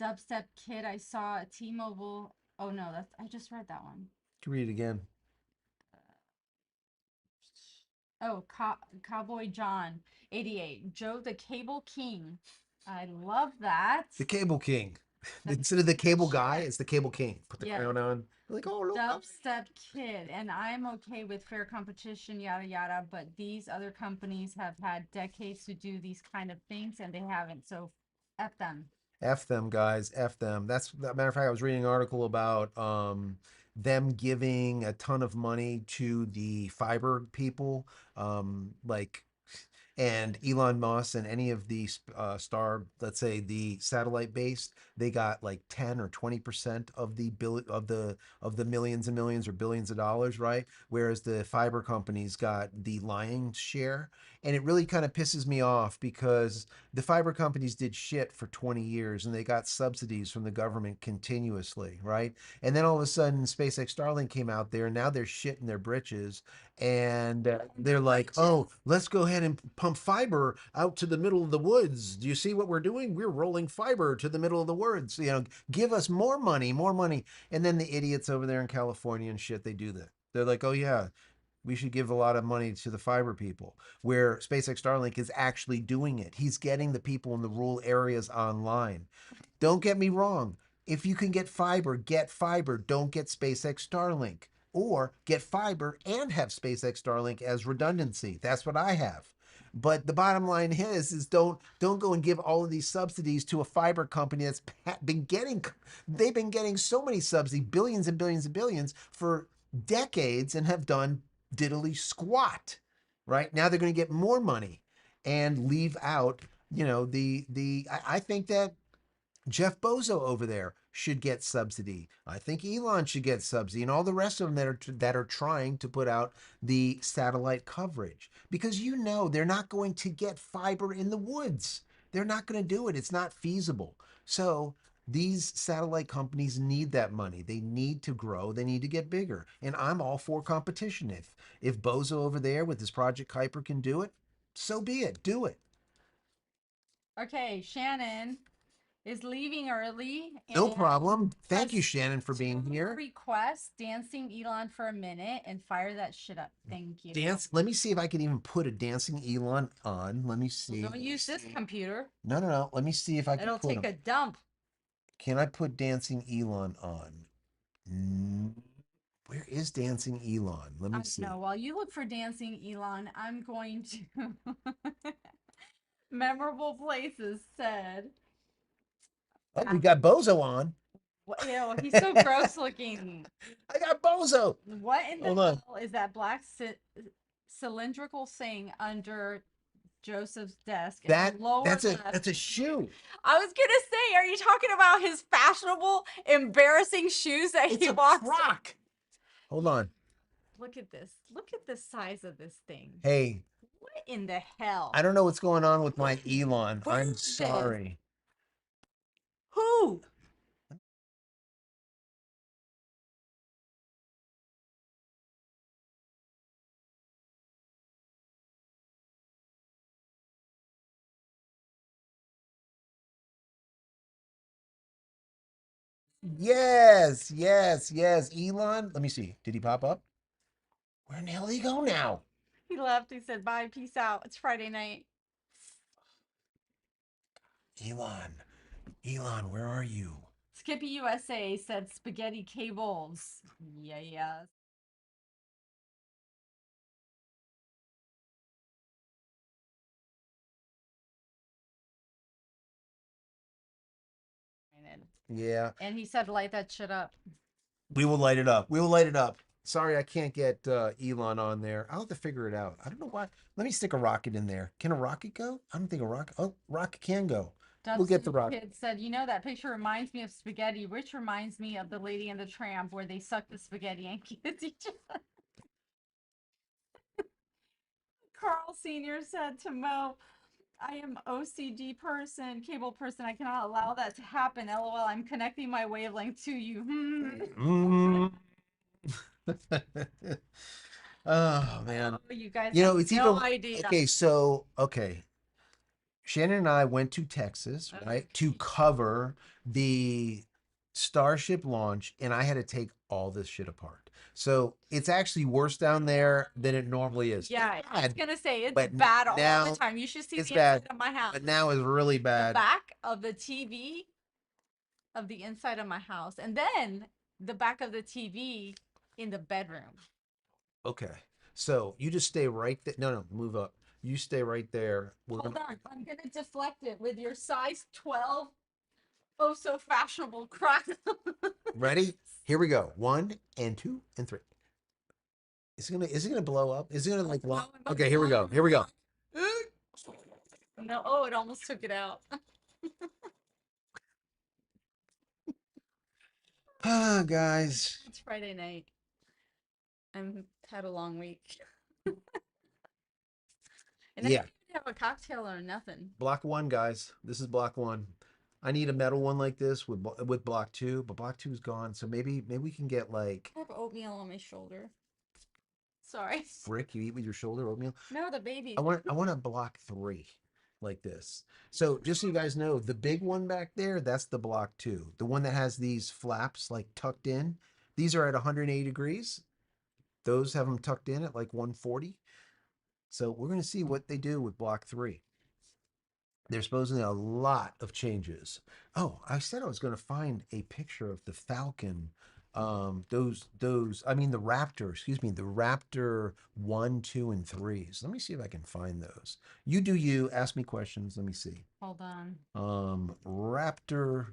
Dubstep Kid, I saw a T-Mobile. Oh no, that's I just read that one. Can read it again. Oh, Cowboy John, 88. Joe the Cable King. I love that. The Cable King. That's Instead of the cable guy, check. it's the Cable King. Put the Yeah. crown on. Like, oh look. Dubstep Kid, and I'm okay with fair competition, yada yada, but these other companies have had decades to do these kind of things and they haven't, so F them. F them, guys. F them. That's matter of fact. I was reading an article about them giving a ton of money to the fiber people. Like And Elon Musk and any of the let's say the satellite based, they got like 10 or 20% of the of the millions and millions or billions of dollars, right? Whereas the fiber companies got the lion's share. And it really kind of pisses me off because the fiber companies did shit for 20 years and they got subsidies from the government continuously, right? And then all of a sudden, SpaceX Starlink came out there and now they're shitting their britches. And they're like, oh, let's go ahead and pump fiber out to the middle of the woods. Do you see what we're doing? We're rolling fiber to the middle of the woods. Give us more money, more money. And then the idiots over there in California and shit, they do that. They're like, oh, yeah, we should give a lot of money to the fiber people, where SpaceX Starlink is actually doing it. He's getting the people in the rural areas online. Don't get me wrong. If you can get fiber, get fiber. Don't get SpaceX Starlink. Or get fiber and have SpaceX Starlink as redundancy. That's what I have. But the bottom line is don't go and give all of these subsidies to a fiber company that's been getting they've been getting so many subsidies, billions and billions and billions for decades and have done diddly squat. Right? Now they're going to get more money and leave out, I think that Jeff Bozo over there should get subsidy. I think Elon should get subsidy, and all the rest of them that are trying to put out the satellite coverage, because they're not going to get fiber in the woods. They're not going to do it. It's not feasible. So these satellite companies need that money. They need to grow. They need to get bigger. And I'm all for competition. If Bozo over there with his Project Kuiper can do it, so be it. Do it. Okay, Shannon is leaving early No and problem. Thank you, has Shannon, for being two here. requests: dancing Elon for a minute and fire that shit up. Thank you. Dance. Let me see if I can even put a dancing Elon on. Let me Well, see. don't use this computer. No, no, no. Let me see if I can It'll put take him. a dump. Can I put dancing Elon on? Mm, Where is dancing Elon? Let I me don't know. see. While you look for dancing Elon, I'm going to memorable places said. Oh, we got Bozo on. Ew, he's so I gross looking. got Bozo. What in the Hold on. hell is that black cylindrical thing under Joseph's desk in the That lower left? that's a shoe. I was gonna say, are you talking about his fashionable, embarrassing shoes that It's he a walks? crock. Hold on. Look at this. Look at the size of this thing. Hey, What in the hell? I don't know what's going on with my Elon. What I'm is this? sorry. Who? Yes, yes, yes. Elon. Let me see. Did he pop up? Where in the hell did he go now? He left. He said, bye, peace out. It's Friday night. Elon. Elon, where are you? Skippy USA said spaghetti cables. Yeah, yeah. Yeah, And he said, light that shit up. we will light it up. We will light it up. Sorry, I can't get Elon on there. I'll have to figure it out. I don't know why. Let me stick a rocket in there. Can a rocket go? I don't think a rocket. Oh, rocket can go. We'll get the Dusty rocket. Kid said, you know, that picture reminds me of spaghetti, which reminds me of the Lady and the Tramp where they suck the spaghetti and kiss each other. Carl Sr. said to Mo, I am OCD person, cable person. I cannot allow that to happen. LOL, I'm connecting my wavelength to you. Mm. Oh man. Oh, you guys have It's no even idea. okay. So okay, Shannon and I went to Texas, right, to Okay. cover the Starship launch, and I had to take all this shit apart. So it's actually worse down there than it normally is. It's Yeah, I was bad, gonna say it's but bad all the now time. You should see it's the inside bad, of my house. but now it's really The bad. back of the TV of the inside of my house, and then the back of the TV in the bedroom. Okay, so you just stay right there. No, no, move up. You stay right there. We're Hold gonna on, I'm gonna deflect it with your size 12. Oh, so fashionable crock. ready. Here we go. One and two and three. Is it gonna blow up? Is it gonna like No, blow? I'm about to Okay, here we blow go. your Here we go. crock. No, oh, it almost took it out. Ah, guys. It's Friday night. I'm had a long week. And I Yeah. didn't even have a cocktail or nothing. Block one, guys. This is block one. I need a metal one like this with block two, but block two is gone. So maybe we can get like I have oatmeal on my shoulder. Sorry. brick you eat with your shoulder oatmeal. No, the I baby. want I want a block three like this. So just so you guys know, the big one back there, that's the block two. The one that has these flaps like tucked in. These are at 180 degrees. Those have them tucked in at like 140. So we're gonna see what they do with block three. There's supposedly a lot of changes. Oh, I said I was going to find a picture of the Falcon. I mean the Raptor, excuse me, the Raptor 1, 2, and 3s. Let me see if I can find those. You do you, ask me questions. Let me see. Hold on. Raptor,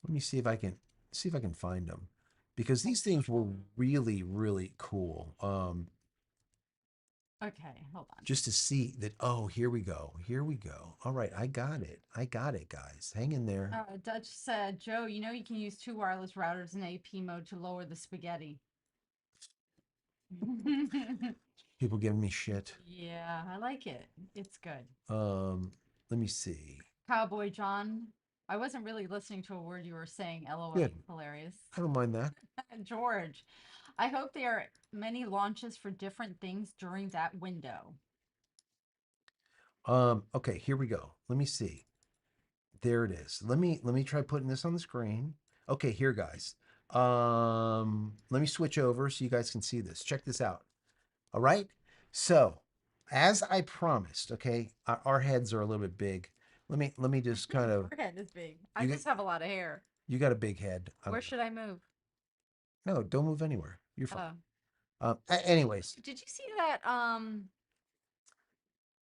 let me see if I can find them. Because these things were really, really cool. Okay, hold on. Just to see that, oh, here we go. Here we go. All right, I got it. I got it, guys. Hang in there. Dutch said, Joe, you know you can use two wireless routers in AP mode to lower the spaghetti. People giving me shit. Yeah, I like it. It's good. Um, Let me see. Cowboy John, I wasn't really listening to a word you were saying. LOL, Good. hilarious. I don't mind that. George, I hope there are many launches for different things during that window. Okay, here we go. Let me see. There it is. Let me try putting this on the screen. Okay, here, guys. Let me switch over so you guys can see this. Check this out. All right. So, as I promised, okay, our heads are a little bit big. Let me just kind of Your head is big. I you get just have a lot of hair. you got a big head. I Where don't know. should I move? No, don't move anywhere. You're fine. Oh. Anyways, Did you see that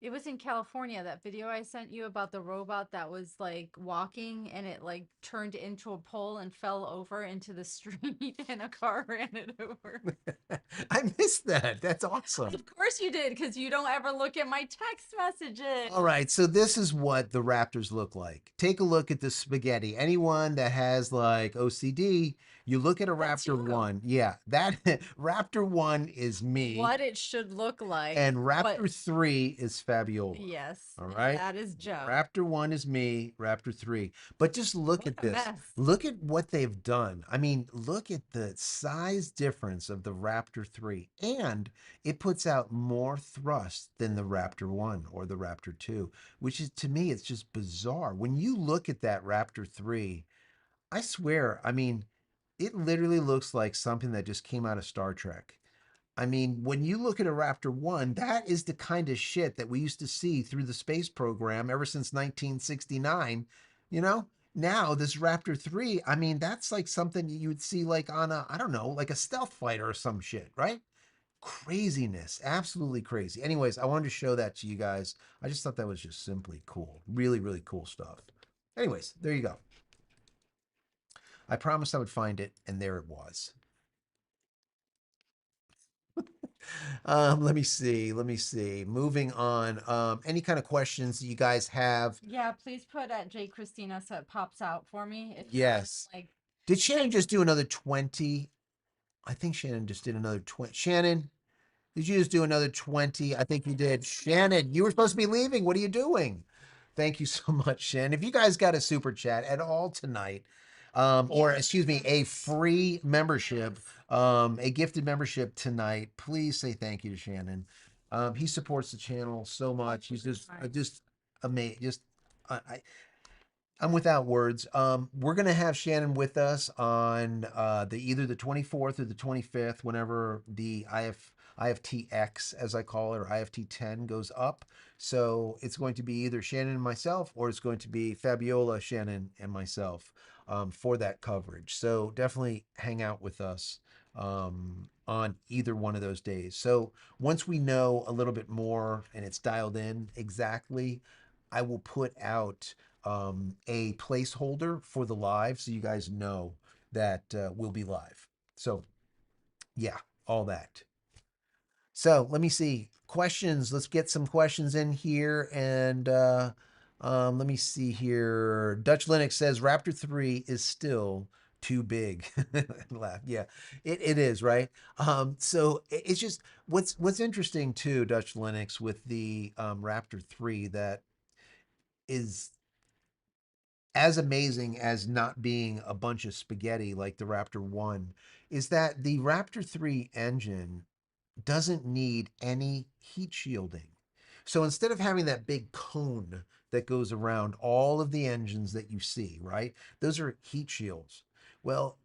it was in California, that video I sent you about the robot that was like walking and it like turned into a pole and fell over into the street and a car ran it over. I missed that. That's awesome. Of course you did, because you don't ever look at my text messages. All right, so this is what the Raptors look like. Take a look at the spaghetti. Anyone that has like OCD, you look at a That's Raptor you. 1. Yeah, that Raptor 1 is me, What it should look like, and but Raptor 3 is Fabiola. yes, All and right? that is Joe. Raptor 1 is me, Raptor 3. But just look What at a this. mess. Look at what they've done. I mean, look at the size difference of the Raptor 3. And it puts out more thrust than the Raptor 1 or the Raptor 2, which is to me, it's just bizarre. When you look at that Raptor 3, I swear, I mean, it literally looks like something that just came out of Star Trek. I mean, when you look at a Raptor 1, that is the kind of shit that we used to see through the space program ever since 1969. You know, now this Raptor 3, I mean, that's like something you would see like on a, I don't know, like a stealth fighter or some shit, right? Craziness, absolutely crazy. Anyways, I wanted to show that to you guys. I just thought that was just simply cool. Really, really cool stuff. Anyways, there you go. I promised I would find it, and there it was. Let me see. Let me see. Moving on. Any kind of questions that you guys have? Yeah, please put at JCristina so it pops out for me if you're having Yes. like Did Shannon just do another 20? I think Shannon just did another 20. Shannon, did you just do another 20? I think you did. Shannon, you were supposed to be leaving. What are you doing? Thank you so much, Shannon. If you guys got a super chat at all tonight, or excuse me, a free membership, yes. a gifted membership tonight, please say thank you to Shannon. He supports the channel so much. He's just amazing. Just I'm without words. We're gonna have Shannon with us on the either the 24th or the 25th, whenever the IFTX, as I call it, or IFT10 goes up. So it's going to be either Shannon and myself, or it's going to be Fabiola, Shannon, and myself for that coverage. So definitely hang out with us on either one of those days. So once we know a little bit more and it's dialed in exactly, I will put out a placeholder for the live so you guys know that we'll be live. So, yeah, all that. So let me see. Questions. Let's get some questions in here. And let me see here. Dutch Linux says Raptor 3 is still too big. Laugh. Yeah, it is, right? So it's just what's interesting too, Dutch Linux, with the Raptor 3 that is as amazing as not being a bunch of spaghetti like the Raptor 1 is that the Raptor 3 engine doesn't need any heat shielding. So instead of having that big cone that goes around all of the engines that you see, right? Those are heat shields. Well,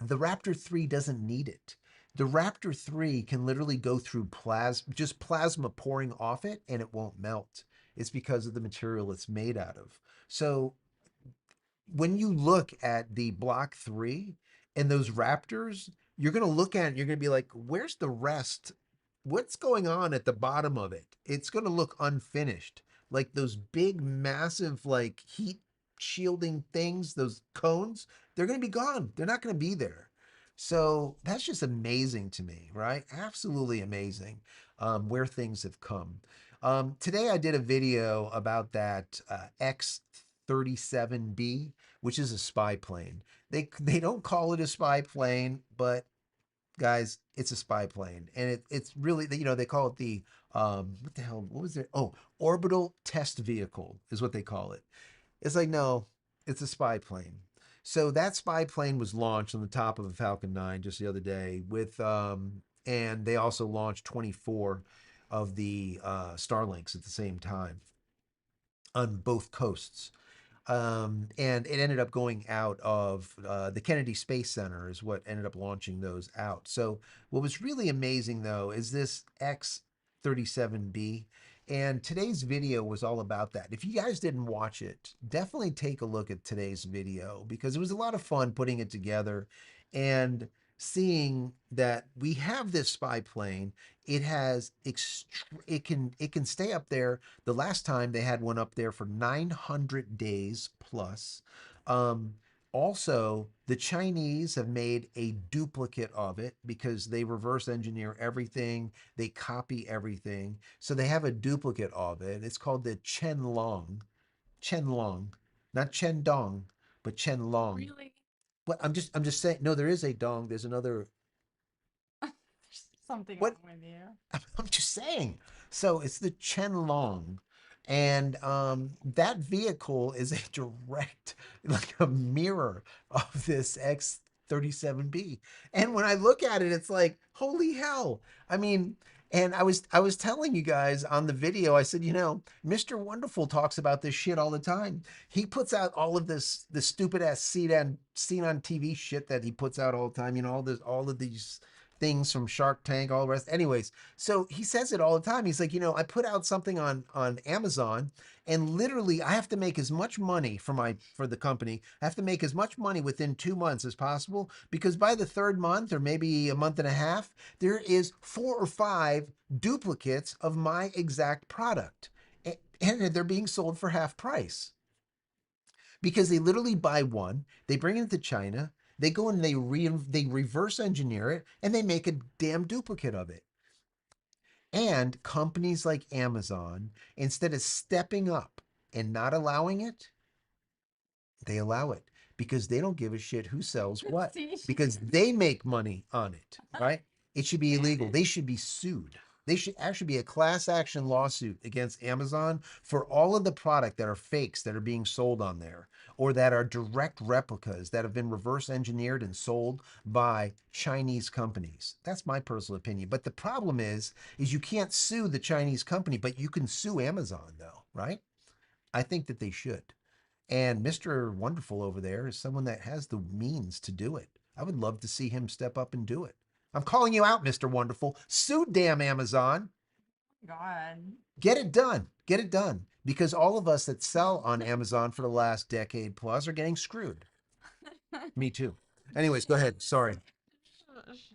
the Raptor 3 doesn't need it. The Raptor 3 can literally go through plasma pouring off it and it won't melt. It's because of the material it's made out of. So when you look at the Block 3 and those Raptors, you're going to look at it, you're going to be like, where's the rest? What's going on at the bottom of it? It's going to look unfinished. Like those big, massive, like heat shielding things, those cones, they're going to be gone. They're not going to be there. So that's just amazing to me, right? Absolutely amazing where things have come. Today I did a video about that X-37B, which is a spy plane. They don't call it a spy plane, but guys, it's a spy plane, and it's really they call it the what the hell, what was it? Oh, orbital test vehicle is what they call it. It's like, no, it's a spy plane. So that spy plane was launched on the top of a Falcon 9 just the other day with and they also launched 24 of the Starlinks at the same time on both coasts. And it ended up going out of the Kennedy Space Center is what ended up launching those out. So what was really amazing though is this X-37B. And today's video was all about that. If you guys didn't watch it, definitely take a look at today's video because it was a lot of fun putting it together and seeing that we have this spy plane. It has it can stay up there. The last time they had one up there for 900 days plus. Um, Also, the Chinese have made a duplicate of it because they reverse engineer everything, they copy everything. So they have a duplicate of it. It's called the Chen Long, not Chen Dong, but Chen Long. Really? What I'm just saying. No, there is a dong. There's another. There's something What wrong with you. I'm just saying. So it's the Chen Long. And that vehicle is a direct, like a mirror of this X-37B. And when I look at it, it's like, holy hell. I mean, and I was telling you guys on the video, I said, Mr. Wonderful talks about this shit all the time. He puts out all of this stupid ass seen on TV shit that he puts out all the time, all of these things from Shark Tank, all the rest. Anyways, so he says it all the time. He's like, I put out something on Amazon, and literally I have to make as much money for the company. I have to make as much money within 2 months as possible because by the third month or maybe a month and a half, there is 4 or 5 duplicates of my exact product, and they're being sold for half price because they literally buy one, they bring it to China, they go and they reverse engineer it, and they make a damn duplicate of it. And companies like Amazon, instead of stepping up and not allowing it, they allow it because they don't give a shit who sells what, See? because they make money on it, right? It should be illegal. They should be sued. They should actually be a class action lawsuit against Amazon for all of the product that are fakes that are being sold on there or that are direct replicas that have been reverse engineered and sold by Chinese companies. That's my personal opinion. But the problem is you can't sue the Chinese company, but you can sue Amazon though, right? I think that they should. And Mr. Wonderful over there is someone that has the means to do it. I would love to see him step up and do it. I'm calling you out, Mr. Wonderful. Sue damn Amazon. God. Get it done. Get it done. Because all of us that sell on Amazon for the last decade plus are getting screwed. Me too. Anyways, go ahead. Sorry.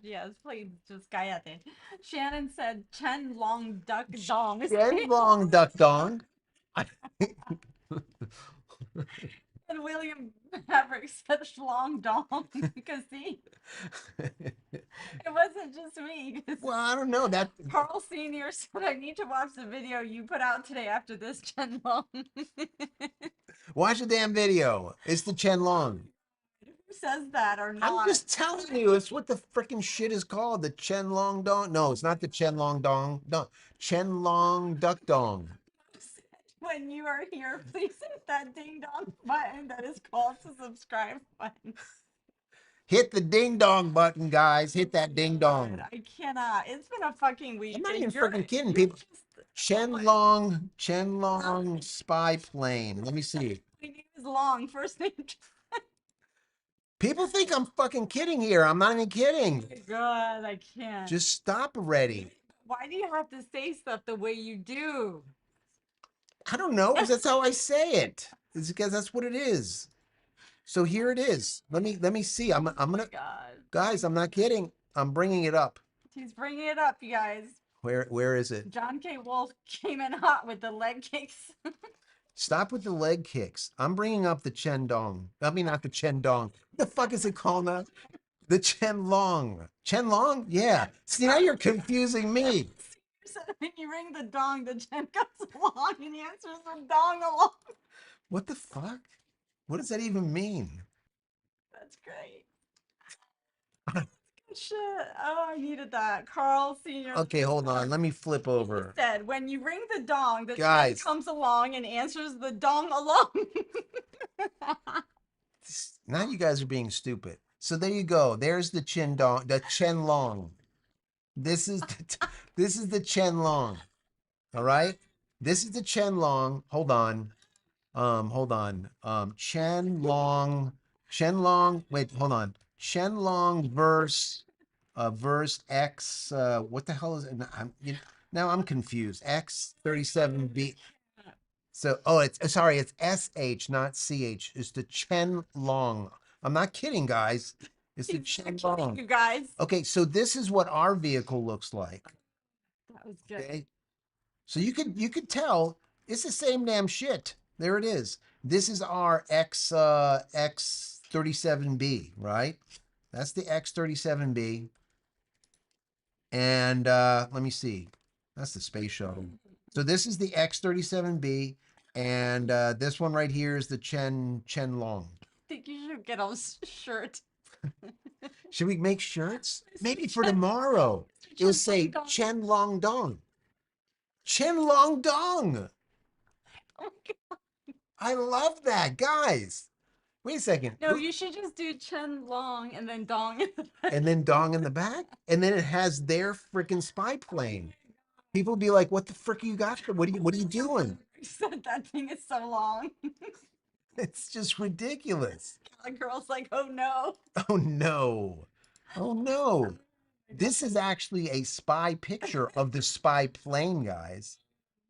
Yes, please, just cállate. Shannon said Chen Long Duck Dong. Jen Long Duck Dong. And William Maverick said long dong because see, it wasn't just me. Because Well, I don't know that. Carl Senior said I need to watch the video you put out today after this Chen Long. Watch the damn video. It's the Chen Long. Who says that or I'm not? just telling you, it's what the freaking shit is called. The Chen Long Dong. No, it's not the Chen Long Dong. No, Chen Long Duck Dong. When you are here, please hit that ding dong button that is called to subscribe button. Hit the ding dong button, guys. Hit that ding dong. I cannot. It's been a fucking I'm week, not even and you're freaking kidding, you're people. just Chen Long spy plane. Let me see. my name is long. First name. People think I'm fucking kidding here. I'm not even kidding. God, I can't. Just stop already. Why do you have to say stuff the way you do? I don't know, because that's how I say it. It's because that's what it is. So here it is. Let me see. I'm Oh my gonna God. guys. I'm not kidding. I'm bringing it up. He's bringing it up, you guys. Where is it? John K. Wolf came in hot with the leg kicks. Stop with the leg kicks. I'm bringing up the Chen Dong. I mean, not the Chen Dong. What the fuck is it called now? The Chen Long. Chen Long? Yeah. See, now you're confusing me. Said when you ring the dong, the Chen comes along and answers the dong along. What the fuck? What does that even mean? That's great. Shit. Oh, I needed that. Carl Sr. Okay, hold on. Let me flip over. said, when you ring the dong, the Chen Guys, comes along and answers the dong along. now you guys are being stupid. So there you go. There's the Chen Dong, the Chen Long. This is this is the Chen Long. All right? This is the Chen Long. Hold on. Hold on. Chen Long, wait, hold on. Chen Long verse X what the hell is it? Now I'm confused. X37B. So it's sorry, it's SH, not CH. It's the Chen Long. I'm not kidding, guys. It's the Chen Long. You guys. Okay, so this is what our vehicle looks like. That was good. Okay. So you could tell it's the same damn shit. There it is. This is our X37B, right? That's the X37B. And let me see. That's the space shuttle. So this is the X37B, and this one right here is the Chen Long. I think you should get a shirt. Should we make shirts? Maybe for tomorrow. It'll say Chen Long Dong. Chen Long Dong. Oh my God. I love that, guys. Wait a second. No, you should just do Chen Long and then dong in the back. And then Dong in the back, and then it has their freaking spy plane. People be like, "What the frick you got? What are you doing?" You said that thing is so long. It's just ridiculous. The girl's like, oh no. Oh no. Oh no. This is actually a spy picture of the spy plane, guys.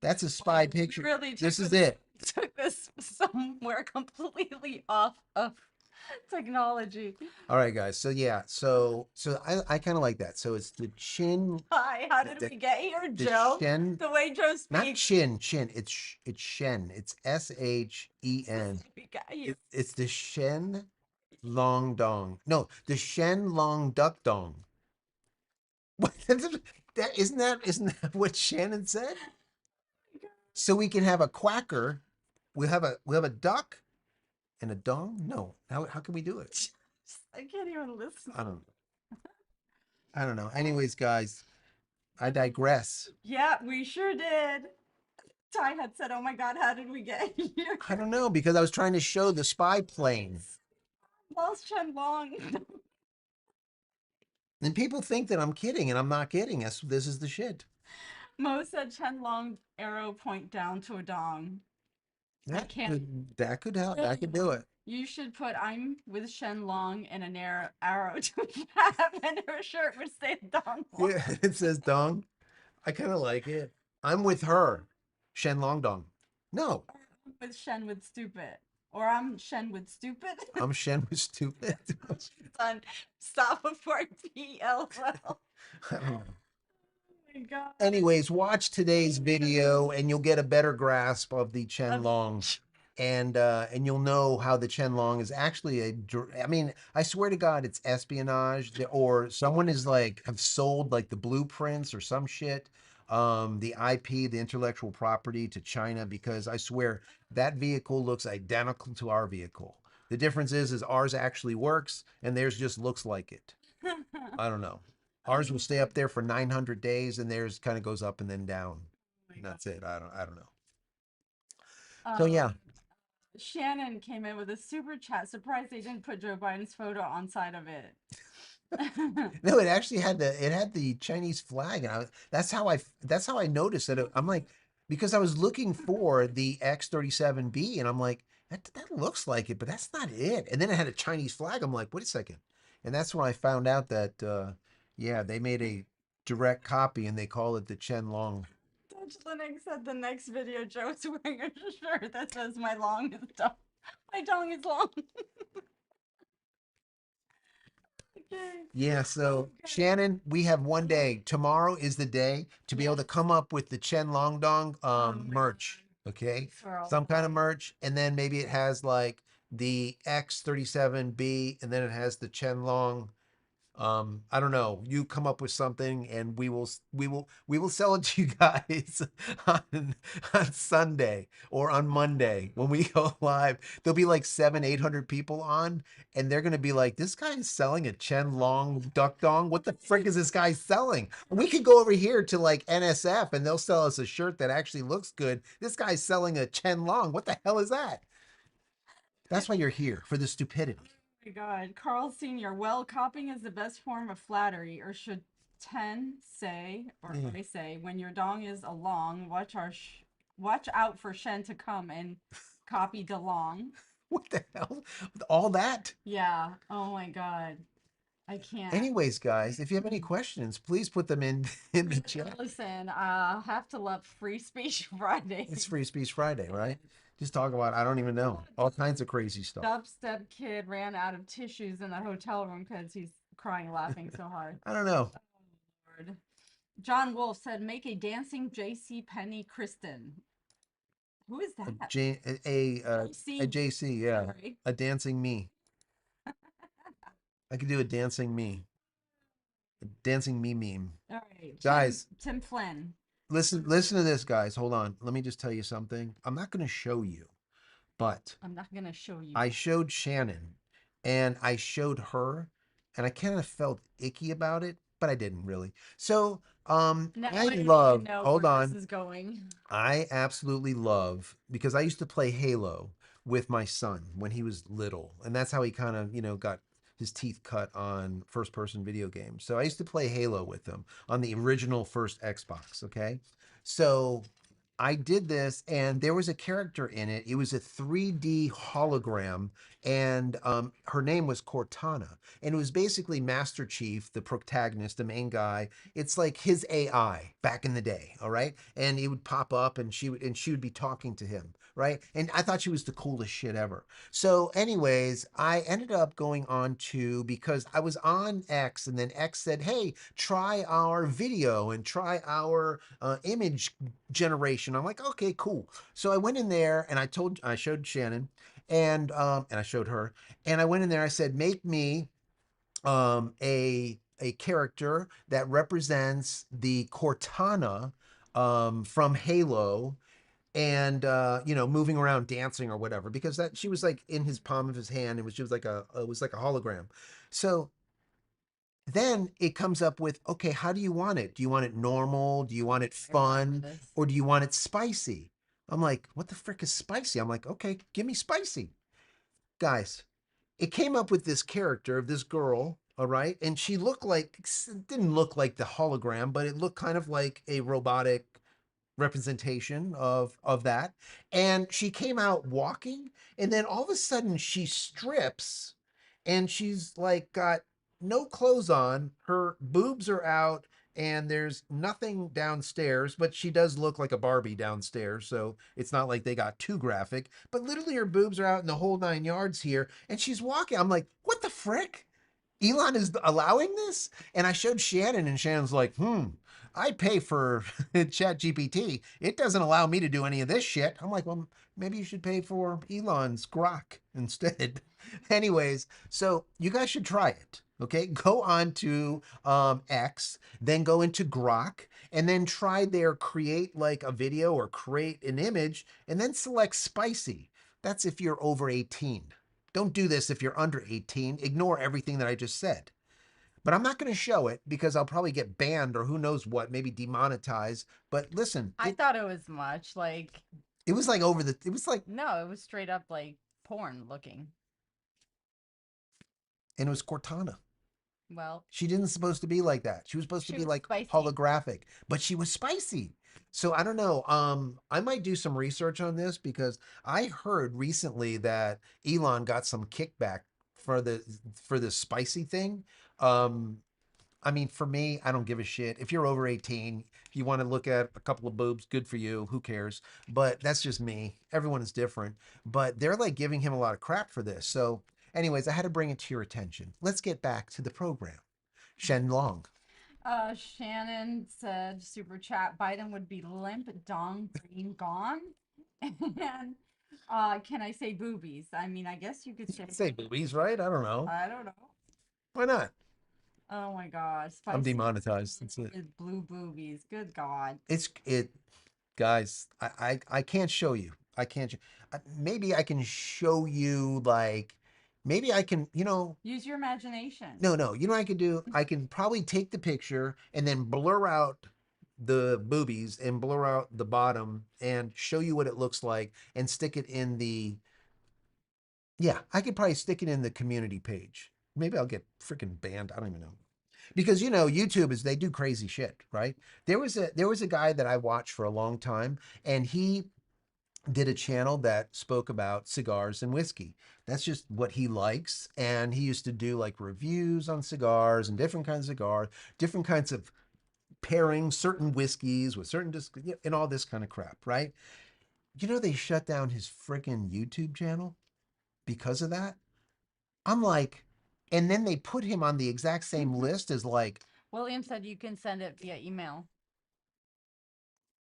That's a spy picture. Really This is it. took this somewhere completely off of technology. All right, guys. So yeah, so I kind of like that. So it's the chin, Hi, how did the, we get here, the Joe? shen, The way Joe not speaks, chin. It's shen. It's Shen. we got here. It's the Shen Long Dong. No, the Shen Long Duck Dong. What? That isn't that what Shannon said? So we can have a quacker. We have a duck and a dong. No, how can we do it? I can't even listen. I don't know. Anyways, guys, I digress. Yeah, we sure did. Ty had said, oh my God, how did we get here? I don't know because I was trying to show the spy plane, Lost Chen Long. and people think that I'm kidding, and I'm not kidding. This is the shit. Mo said Chen Long arrow point down to a dong. I can't. That could help. That could do it. You should put I'm with Shen Long and an arrow to have, and her shirt would say Dong Long. Yeah, it says dong. I kind of like it. I'm with her, Shen Long Dong. No, With Shen with stupid. Or I'm Shen with stupid. I'm Shen with stupid. Done. Stop before TLL. I don't know. Oh my God. Anyways, watch today's video and you'll get a better grasp of the Chen Long. and you'll know how the Chen Long is actually I mean, I swear to God, it's espionage, or someone is like have sold like the blueprints or some shit, the IP, the intellectual property to China, because I swear that vehicle looks identical to our vehicle. The difference is ours actually works and theirs just looks like it. I don't know. Ours will stay up there for 900 days and theirs kind of goes up and then down. my And god. that's it. I don't know. So Um, yeah, Shannon came in with a super chat. Surprised they didn't put Joe Biden's photo on side of it. no, it actually had the Chinese flag, and that's how I noticed it. I'm like, because I was looking for the X-37B, and I'm like, that looks like it, but that's not it. And then it had a Chinese flag. I'm like, wait a second, and that's when I found out that yeah, they made a direct copy and they call it the Chen Long. Dutch Linux said the next video Joe's wearing a shirt that says my long is dong. My dong is long. Okay. Yeah, so Okay. Shannon, we have one day. Tomorrow is the day to be able Yes. to come up with the Chen Long Dong Oh my merch. god. Okay. Thanks for all the Some kind of help. merch. And then maybe it has like the X-37B and then it has the Chen Long. I don't know. You come up with something and we will sell it to you guys on Sunday or on Monday when we go live. There'll be like 800 people on, and they're gonna be like, this guy is selling a Chen Long duck dong. What the frick is this guy selling? We could go over here to like NSF and they'll sell us a shirt that actually looks good. This guy's selling a Chen Long. What the hell is that? That's why you're here, for the stupidity. My god. Carl Sr. Well, copying is the best form of flattery, or should 10 say, or Yeah. I say, when your dong is along, watch out for Shen to come and copy DeLong. What the hell? All that? Yeah. Oh my god. I can't. Anyways, guys, if you have any questions, please put them in in the chat. Listen, have to love Free Speech It's Friday. Free Speech Friday, right? Just talk about I don't even know all kinds of crazy stuff. Dubstep kid ran out of tissues in the hotel room because he's crying laughing so hard. I don't know. Oh, Lord. John Wolf said, make a dancing JC Penny Kristen. Who is A that? J, a JC. JC, yeah, Sorry. a dancing me. I could do a dancing me, a dancing me meme. All right. Guys, Tim Flynn. listen to this, guys. Hold on. Let me just tell you something. I'm not going to show you, but I'm not going to show you. I showed Shannon and I showed her and I kind of felt icky about it, but I didn't really. So, Now I I need to love, know hold where this on. is going. I absolutely love because I used to play Halo with my son when he was little, and that's how he kind of, got his teeth cut on first person video games. So I used to play Halo with him on the original first Xbox, okay? So I did this, and there was a character in it. It was a 3D hologram, and her name was Cortana, and it was basically Master Chief, the protagonist, the main guy. It's like his AI back in the day, all right? And it would pop up, and she would be talking to him, right? And I thought she was the coolest shit ever. So, anyways, I ended up going on to because I was on X, and then X said, "Hey, try our video and try our image generation." I'm like, okay, cool. So I went in there and I showed Shannon and I showed her and I went in there. I said, make me a character that represents the Cortana from Halo and moving around dancing or whatever because that she was like in his palm of his hand. She was like a hologram. So then it comes up with, okay, how do you want it? Do you want it normal? Do you want it I remember fun? this. Or do you want it spicy? I'm like, what the frick is spicy? I'm like, okay, give me spicy. Guys, it came up with this character of this girl, all right? And she didn't look like the hologram, but it looked kind of like a robotic representation of that. And she came out walking, and then all of a sudden she strips and she's like got no clothes on. Her boobs are out and there's nothing downstairs, but she does look like a Barbie downstairs, so it's not like they got too graphic. But literally her boobs are out in the whole 9 yards here, and she's walking. I'm like, what the frick? Elon is allowing this? And I showed Shannon, and Shannon's like, I pay for Chat GPT. It doesn't allow me to do any of this shit. I'm like, well, maybe you should pay for Elon's Grok instead. Anyways, so you guys should try it. Okay, go on to X, then go into Grok, and then try their create like a video or create an image, and then select spicy. That's if you're over 18. Don't do this if you're under 18. Ignore everything that I just said. But I'm not going to show it because I'll probably get banned or who knows what, maybe demonetized. But listen, I thought it was much like it was like over the it was like no, it was straight up like porn looking. and it was Cortana. Well, She didn't supposed to be like that. She was supposed to she be was like spicy. holographic, but she was spicy. So I don't know. I might do some research on this because I heard recently that Elon got some kickback for the spicy thing. Um, I mean, for me, I don't give a shit. If you're over 18, if you want to look at a couple of boobs, good for you. Who cares? But that's just me. Everyone is different. But they're like giving him a lot of crap for this. So, anyways, I had to bring it to your attention. Let's get back to the program. Shen Long. Shannon said super chat Biden would be limp, dong, green, gone. And can I say boobies? I mean, I guess you could You say can say boobies, right? I don't know. I don't know. Why not? Oh my gosh, I'm spicy demonetized. That's it. with blue boobies. Good God. It, guys. I can't show you. I can't. Maybe I can show you like. Maybe I can. Use your imagination. No, no. You know what I could do? I can probably take the picture and then blur out the boobies and blur out the bottom and show you what it looks like and stick it in the yeah, I could probably stick it in the community page. Maybe I'll get freaking banned. I don't even know. Because YouTube is they do crazy shit, right? There was a guy that I watched for a long time and he did a channel that spoke about cigars and whiskey. That's just what he likes. And he used to do like reviews on cigars and different kinds of cigars, different kinds of pairings, certain whiskeys with certain and all this kind of crap, right? They shut down his freaking YouTube channel because of that. I'm like, and then they put him on the exact same list as like, William said you can send it via email.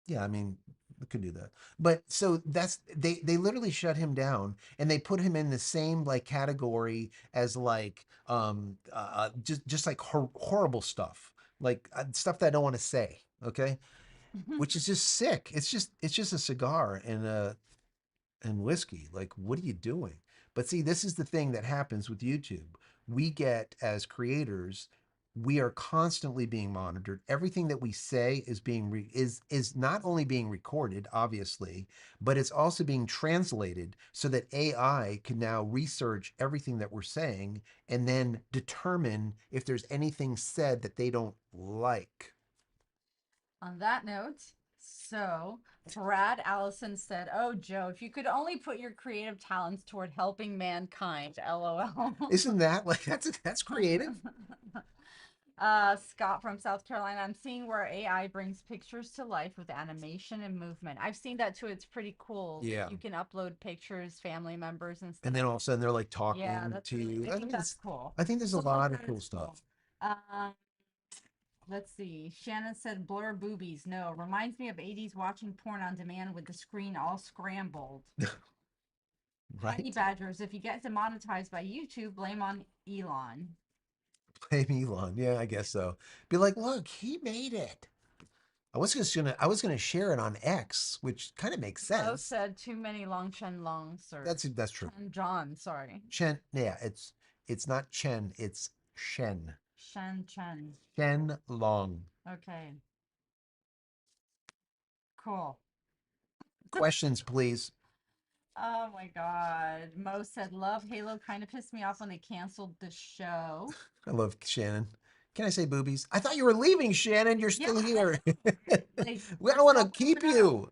yeah, I mean, we could do that. But so that's they literally shut him down and they put him in the same like category as like just like horrible stuff. Like stuff that I don't want to say, okay? Which is just sick. It's just a cigar and whiskey. Like, what are you doing? But see, this is the thing that happens with YouTube. We get as creators, we are constantly being monitored. Everything that we say is being is not only being recorded, obviously, but it's also being translated so that AI can now research everything that we're saying and then determine if there's anything said that they don't like. On that note, so Brad Allison said, "Oh, Joe, if you could only put your creative talents toward helping mankind, lol." Isn't that like that's creative, Scott from South Carolina, I'm seeing where AI brings pictures to life with animation and movement. I've seen that too. It's pretty cool. yeah. You can upload pictures, family members, and And stuff. then all of a sudden they're like Yeah, talking that's to really, you. I I think think that's it's cool. I think there's a Stuff like lot of that cool is stuff. cool. Let's see. Shannon said blur boobies. No, reminds me of 80s watching porn on demand with the screen all scrambled. Honey Right? badgers, if you get demonetized by YouTube, blame on Elon. Blame Elon. Yeah, I guess so. Be like, look, he made it. I was gonna share it on X, which kind of makes Mo sense. said too many long Chen longs or That's true. Chen John, sorry. Chen, yeah, it's not Chen, it's Shen. Shen Chen. Shen Long. Okay, cool. Questions, please. Oh my god. Mo said love Halo kind of pissed me off when they canceled the show. I love Shannon. Can I say boobies? I thought you were leaving, Shannon. You're Yeah, still I here. know. Like We we're don't want still to keep coming up. you.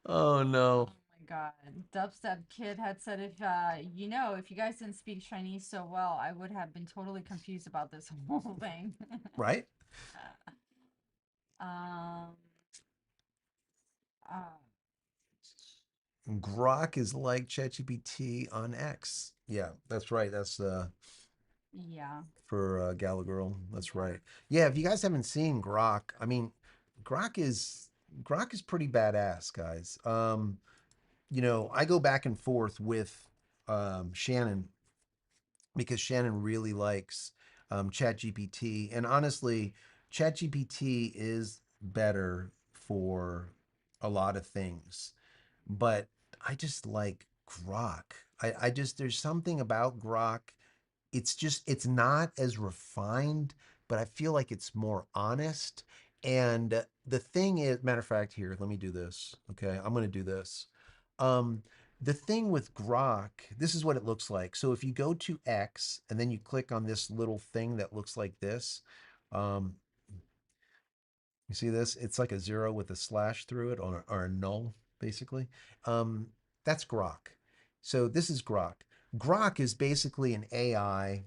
Oh Oh no. my god. Dubstep Kid had said if you guys didn't speak Chinese so well, I would have been totally confused about this whole thing. Right? um uh, Grok is like ChatGPT on X. Yeah, that's right. That's. Yeah. for Gala That's Yeah. right. Yeah, if you guys haven't seen Grok, I mean, Grok is Grok is pretty badass, guys. I go back and forth with Shannon because Shannon really likes ChatGPT, and honestly, ChatGPT is better for a lot of things, but I just like Grok. I just there's something about Grok. It's not as refined, but I feel like it's more honest. And the thing is, matter of fact, here, let me do this. Okay, I'm gonna do this. Um, the thing with Grok, this is what it looks like. So if you go to X and then you click on this little thing that looks like this, um, you see this? It's like a zero with a slash through it, or a null, basically. Um, that's Grok. So this is Grok. Grok is basically an AI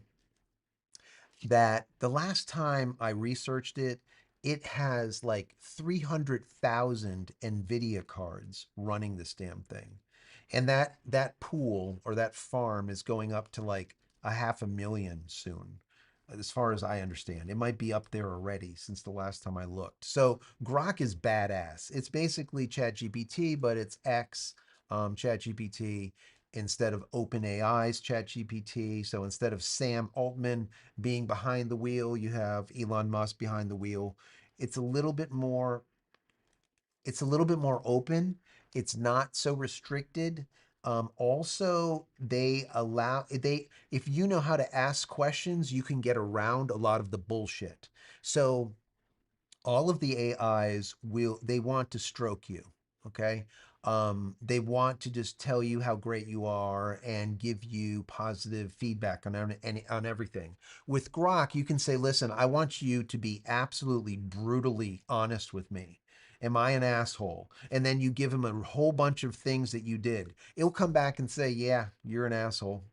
that the last time I researched it, it has like 300,000 NVIDIA cards running this damn thing. And that pool or that farm is going up to like a half a million soon, as far as I understand. It might be up there already since the last time I looked. So Grok is badass. It's basically ChatGPT, but it's X ChatGPT instead of OpenAI's ChatGPT. So instead of Sam Altman being behind the wheel, you have Elon Musk behind the wheel. It's a little bit more it's a little bit more open. It's not so restricted. Also, they if you know how to ask questions, you can get around a lot of the bullshit. So all of the AIs they want to stroke you, okay? They want to just tell you how great you are and give you positive feedback on everything. With Grok, you can say, "Listen, I want you to be absolutely brutally honest with me. Am I an asshole?" And then you give him a whole bunch of things that you did. It'll come back and say, "Yeah, you're an asshole."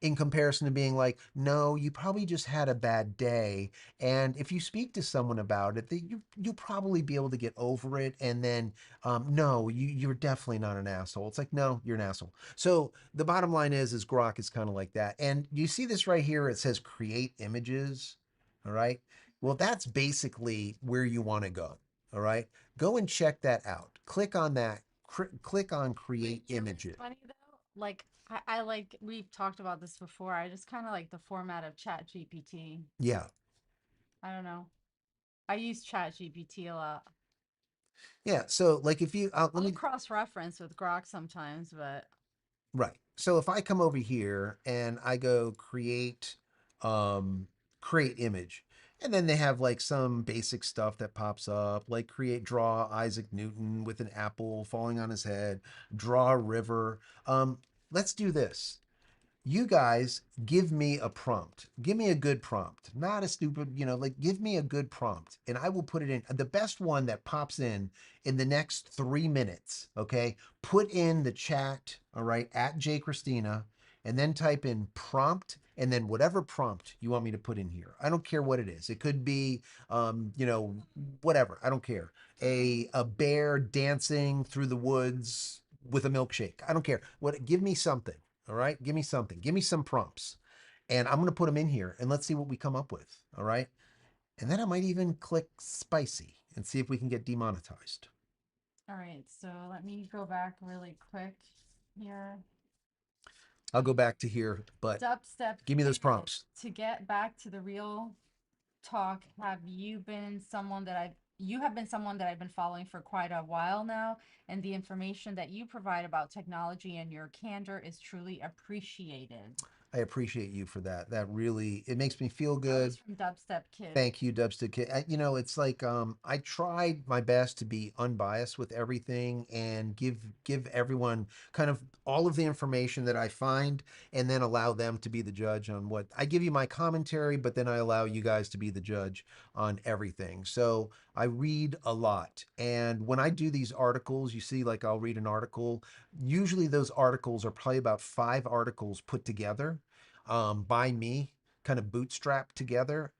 In comparison to being like, no, you probably just had a bad day. And if you speak to someone about it, you'll probably be able to get over it. And then, no, you're definitely not an asshole. It's like, no, you're an asshole. So the bottom line is Grok is kind of like that. And you see this right here. It says create images. All right. Well, that's basically where you want to go. All right. Go and check that out. Click on that. Click on create You know what's images. funny though? Like I like we've talked about this before. I just kind of like the format of Chat GPT. Yeah. I don't know. I use Chat GPT a lot. Yeah. So like if you let I'll me cross reference with Grok sometimes, but right. So if I come over here and I go create image, and then they have like some basic stuff that pops up, like draw Isaac Newton with an apple falling on his head, draw a river. Let's do this. You guys give me a prompt. Give me a good prompt, not a stupid, like give me a good prompt and I will put it in the best one that pops in the next 3 minutes. Okay. Put in the chat, all right, at JCristina, and then type in prompt and then whatever prompt you want me to put in here. I don't care what it is. It could be, whatever. I don't care. A bear dancing through the woods with a milkshake. I don't care. Give me something. All right. Give me something. Give me some prompts. And I'm going to put them in here and let's see what we come up with. All right. And then I might even click spicy and see if we can get demonetized. all right. So let me go back really quick here. I'll go back to here, but Dubstep give me those Kid. prompts. To get back to the real talk, you have been someone that I've been following for quite a while now, and the information that you provide about technology and your candor is truly appreciated. I appreciate you for that. That really, it makes me feel That good. was from Dubstep Kid. Thank you, Dubstick Kid. It's like I tried my best to be unbiased with everything and give everyone kind of all of the information that I find, and then allow them to be the judge on what I give you my commentary, but then I allow you guys to be the judge on everything. So I read a lot, and when I do these articles, you see, like I'll read an article. Usually, those articles are probably about 5 articles put together by me, kind of bootstrapped together.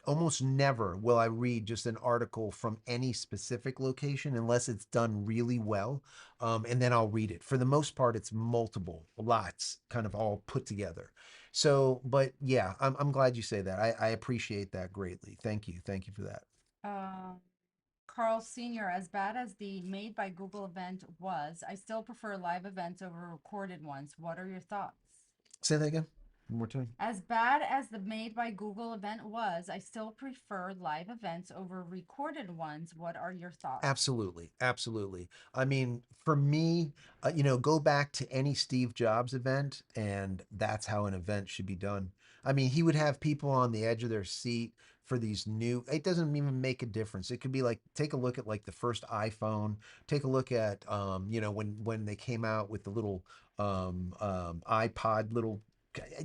Almost never will I read just an article from any specific location unless it's done really well. And then I'll read it. For the most part, it's multiple, lots, kind of all put together. So, but yeah, I'm glad you say that. I appreciate that greatly. Thank you for that. Um, Carl Sr., as bad as the Made by Google event was, I still prefer live events over recorded ones. What are your thoughts? Say that again, one more time. As bad as the Made by Google event was, I still prefer live events over recorded ones. What are your thoughts? Absolutely, absolutely. I mean, for me, go back to any Steve Jobs event, and that's how an event should be done. I mean, he would have people on the edge of their seat for these new. It doesn't even make a difference. It could be like take a look at like the first iPhone. Take a look at when they came out with the little iPod little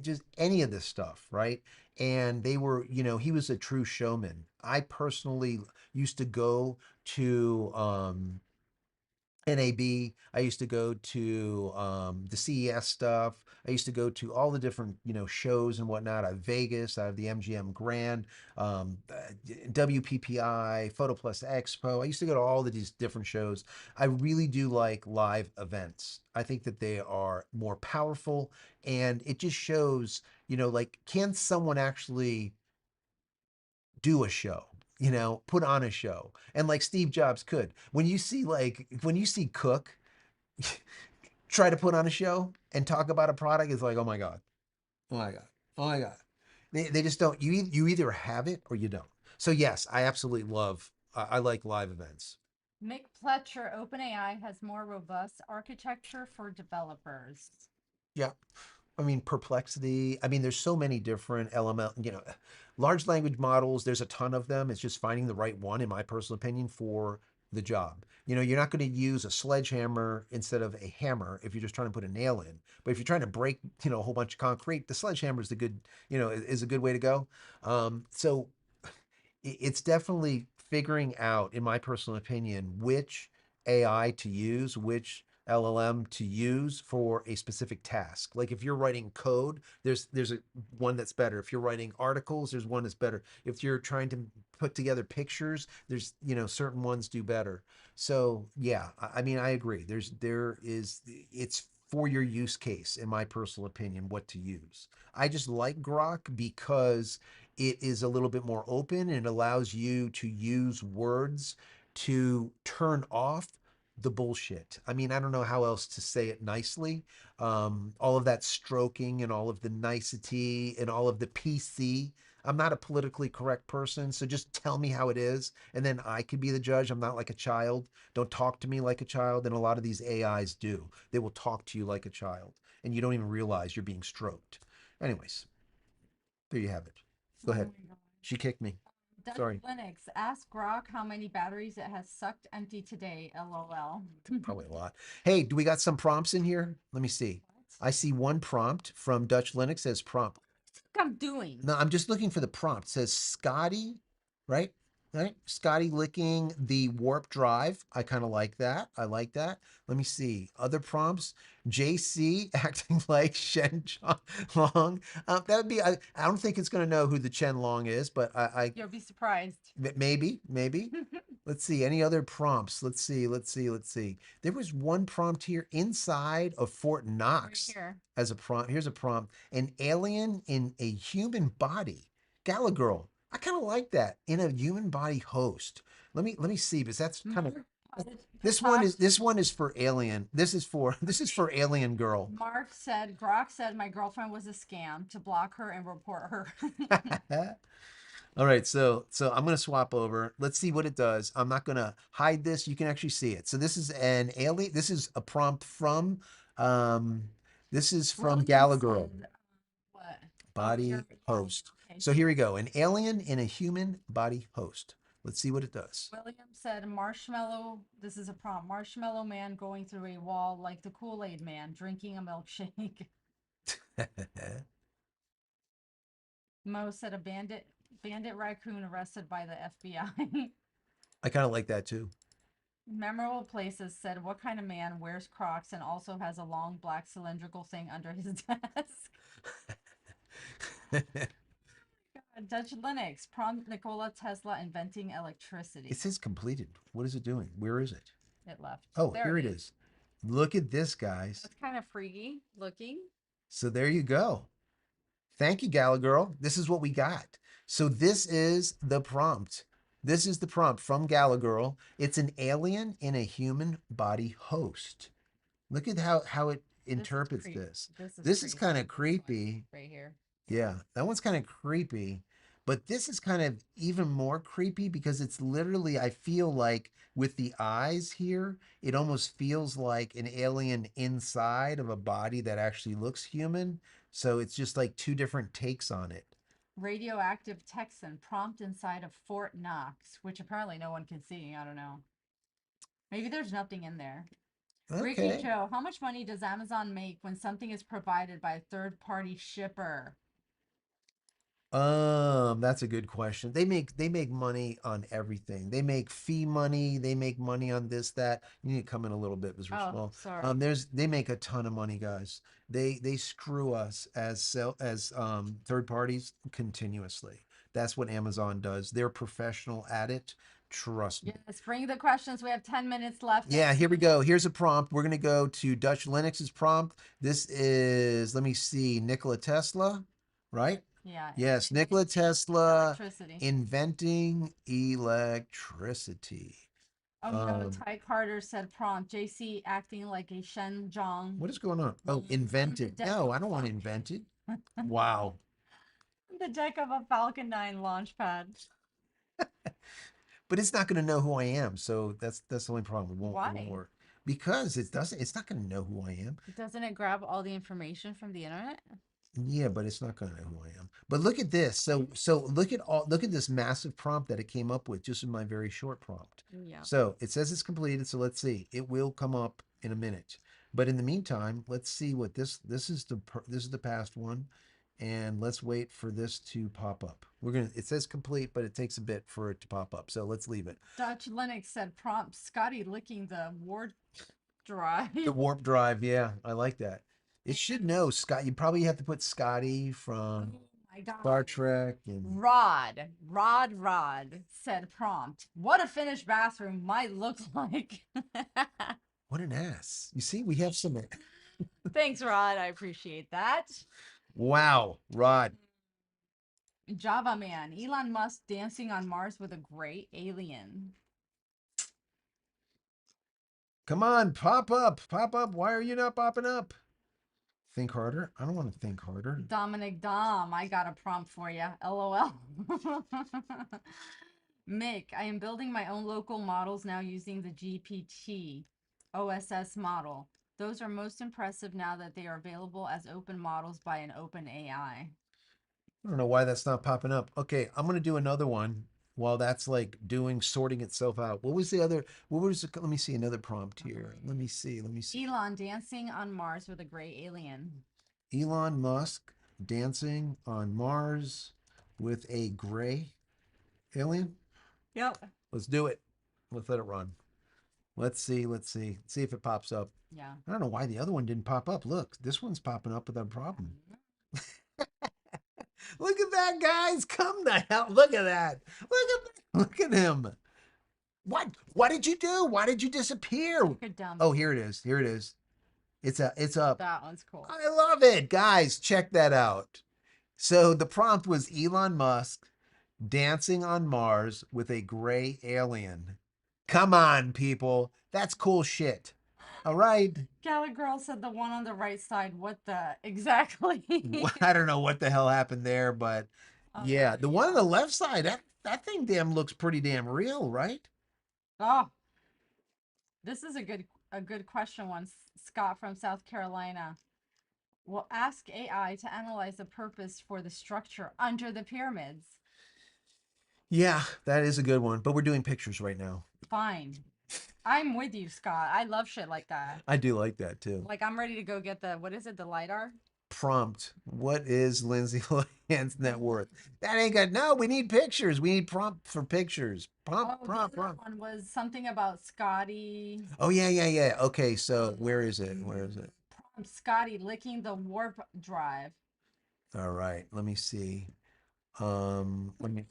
just any of this stuff, right? And they were, he was a true showman. I personally used to go to NAB. I used to go to the CES stuff. I used to go to all the different shows and whatnot. Out of Vegas, out of the MGM Grand, WPPI, Photo Plus Expo. I used to go to all of these different shows. I really do like live events. I think that they are more powerful, and it just shows, like, can someone actually do a show, put on a show, and like Steve Jobs could. When you see Cook try to put on a show and talk about a product, it's like, oh my god, oh my god, oh my god. They just don't. You either have it or you don't. So yes, I absolutely love. I like live events. Mick Pletcher, OpenAI has more robust architecture for developers. Yeah, I mean, perplexity. I mean, there's so many different element, large language models. There's a ton of them. It's just finding the right one, in my personal opinion, for the job. You're not going to use a sledgehammer instead of a hammer if you're just trying to put a nail in. But if you're trying to break, a whole bunch of concrete, the sledgehammer is the good, is a good way to go. So it's definitely figuring out, in my personal opinion, which AI to use, which LLM to use for a specific task. Like if you're writing code, there's a one that's better. If you're writing articles, there's one that's better. If you're trying to put together pictures, there's certain ones do better. So yeah, I mean I agree. It's for your use case, in my personal opinion, what to use. I just like Grok because it is a little bit more open and it allows you to use words to turn off the bullshit. I mean, I don't know how else to say it nicely. All of that stroking and all of the nicety and all of the PC. I'm not a politically correct person, so just tell me how it is, and then I could be the judge. I'm not like a child. Don't talk to me like a child, and a lot of these AIs do. They will talk to you like a child, and you don't even realize you're being stroked. Anyways, there you have it. Go Oh ahead. my god. She kicked me. Dutch Sorry. Linux, ask Grok how many batteries it has sucked empty today. LOL. Probably a lot. Hey, do we got some prompts in here? Let me see. What? I see one prompt from Dutch Linux says prompt. What I'm doing? No, I'm just looking for the prompt. It says Scotty, right? Right? Scotty licking the warp drive. I kind of like that. I like that. Let me see. Other prompts. JC acting like Shen Long. That would be, I don't think it's going to know who the Chen Long is, but You'll be surprised. maybe. Let's see. Any other prompts? Let's see. There was one prompt here inside of Fort Right Knox here. as a prompt. Here's a prompt: an alien in a human body. Gala girl. I kind of like that, in a human body host. Let me see, because that's kind of this one is for alien. This is Okay. for alien girl. Grok said my girlfriend was a scam to block her and report her. All right, so I'm gonna swap over. Let's see what it does. I'm not gonna hide this. You can actually see it. So this is an alien. This is a prompt from um this is from William Gallagher said, what? Oh, body you're host. okay. So here we go. An alien in a human body host. Let's see what it does. William said marshmallow. This is a prompt. Marshmallow man going through a wall like the Kool-Aid man drinking a milkshake. Mo said a bandit raccoon arrested by the FBI. I kind of like that too. Memorable places said what kind of man wears Crocs and also has a long black cylindrical thing under his desk. Dutch Linux prompt Nikola Tesla inventing It electricity. says completed. What is it doing? Where is it? It left. Oh, There here it it is. is. Look at this, guys. That's kind of freaky looking. So there you go. Thank you, Gala Girl. This is what we got. So this is the prompt. This is the prompt from Gala Girl. It's an alien in a human body host. Look at how it This is interprets creep. this. This is This is kind creepy. of This one creepy. right here. Yeah, that one's kind of creepy. But this is kind of even more creepy because it's literally, I feel like with the eyes here, it almost feels like an alien inside of a body that actually looks human. So it's just like two different takes on it. Radioactive Texan prompt inside of Fort Knox, which apparently no one can see. I don't know. Maybe there's nothing in there. Ricky Okay. Joe, how much money does Amazon make when something is provided by a third party shipper? That's a good question. They make money on everything. They make fee money, they make money on this, that. You need to come in a little bit, Mr. Oh, Small. sorry. They make a ton of money, guys. They screw us as third parties continuously. That's what Amazon does. They're professional at it. Trust me. Yes, bring the questions. We have 10 minutes left. Yeah, here we go. Here's a prompt. We're gonna go to Dutch Linux's prompt. This is, let me see, Nikola Tesla, right? Yeah, Yes, Nikola inventing Tesla electricity. inventing electricity. Oh no, Um, Ty Carter said prompt. JC acting like a Shen Zhong. what is going on? Oh, On the invented. deck No, of I don't want invented. Wow. the deck of a Falcon 9 launch pad. But it's not gonna know who I am, so that's the only problem. It won't Why? work. Because it's not gonna know who I am. Doesn't it grab all the information from the internet? Yeah, but it's not going to know who I am. But look at this. So look at this massive prompt that it came up with just in my very short prompt. Yeah. So it says it's completed. So let's see. It will come up in a minute. But in the meantime, let's see what this is the past one, and let's wait for this to pop up. It says complete, but it takes a bit for it to pop up. So let's leave it. Dutch Linux said prompt Scotty licking the ward drive. The warp drive, yeah, I like that. It should And know Scott. You probably have to put Scotty oh from my god. Star Trek and Rod said prompt. What a finished bathroom might look like. what an ass. You see, we have some. Thanks, Rod. I appreciate that. Wow, Rod. Java Man, Elon Musk dancing on Mars with a gray alien. Come on, pop up. Pop up. Why are you not popping up? Think harder. I don't want to think harder. Dominic Dom, I got a prompt for you. LOL. Mick, I am building my own local models now using the GPT OSS model. Those are most impressive now that they are available as open models by an open AI. I don't know why that's not popping up. Okay, I'm gonna do another one while that's like doing sorting itself out. What was the other? What was? Let me see another prompt here. Let me see. Let me see. Elon dancing on Mars with a gray alien. Elon Musk dancing on Mars with a gray alien. Yep. Let's do it. Let's let it run. Let's see. Let's see. See if it pops up. Yeah. I don't know why the other one didn't pop up. Look, this one's popping up without a problem. Look at that, guys. Come the hell. Look at that. Look at that. Look at him. What? What did you do? Why did you disappear? Take a dump. Oh, here it is. Here it is. It's up. That one's cool. I love it. Guys, check that out. So the prompt was Elon Musk dancing on Mars with a gray alien. Come on, people. That's cool shit. All right. Gala Girl said the one on the right side. What the exactly? I don't know what the hell happened there, but yeah, the one on Yeah. the left side, that thing damn looks pretty damn real, right? Oh, this is a good question. One Scott from South Carolina. Will ask AI to analyze the purpose for the structure under the pyramids. Yeah, that is a good one, but we're doing pictures right now. Fine. I'm with you, Scott. I love shit like that. I do like that too. Like I'm ready to go get the what is it, the LiDAR? Prompt. What is Lindsay Lohan's net worth? That ain't good. No, we need pictures. We need prompt for pictures. Oh, Prompt, the prompt, other prompt. one was something about Scotty. Oh yeah, yeah, yeah. Okay, so where is it? Where is it? Scotty licking the warp drive. All right, let me see. Let me. William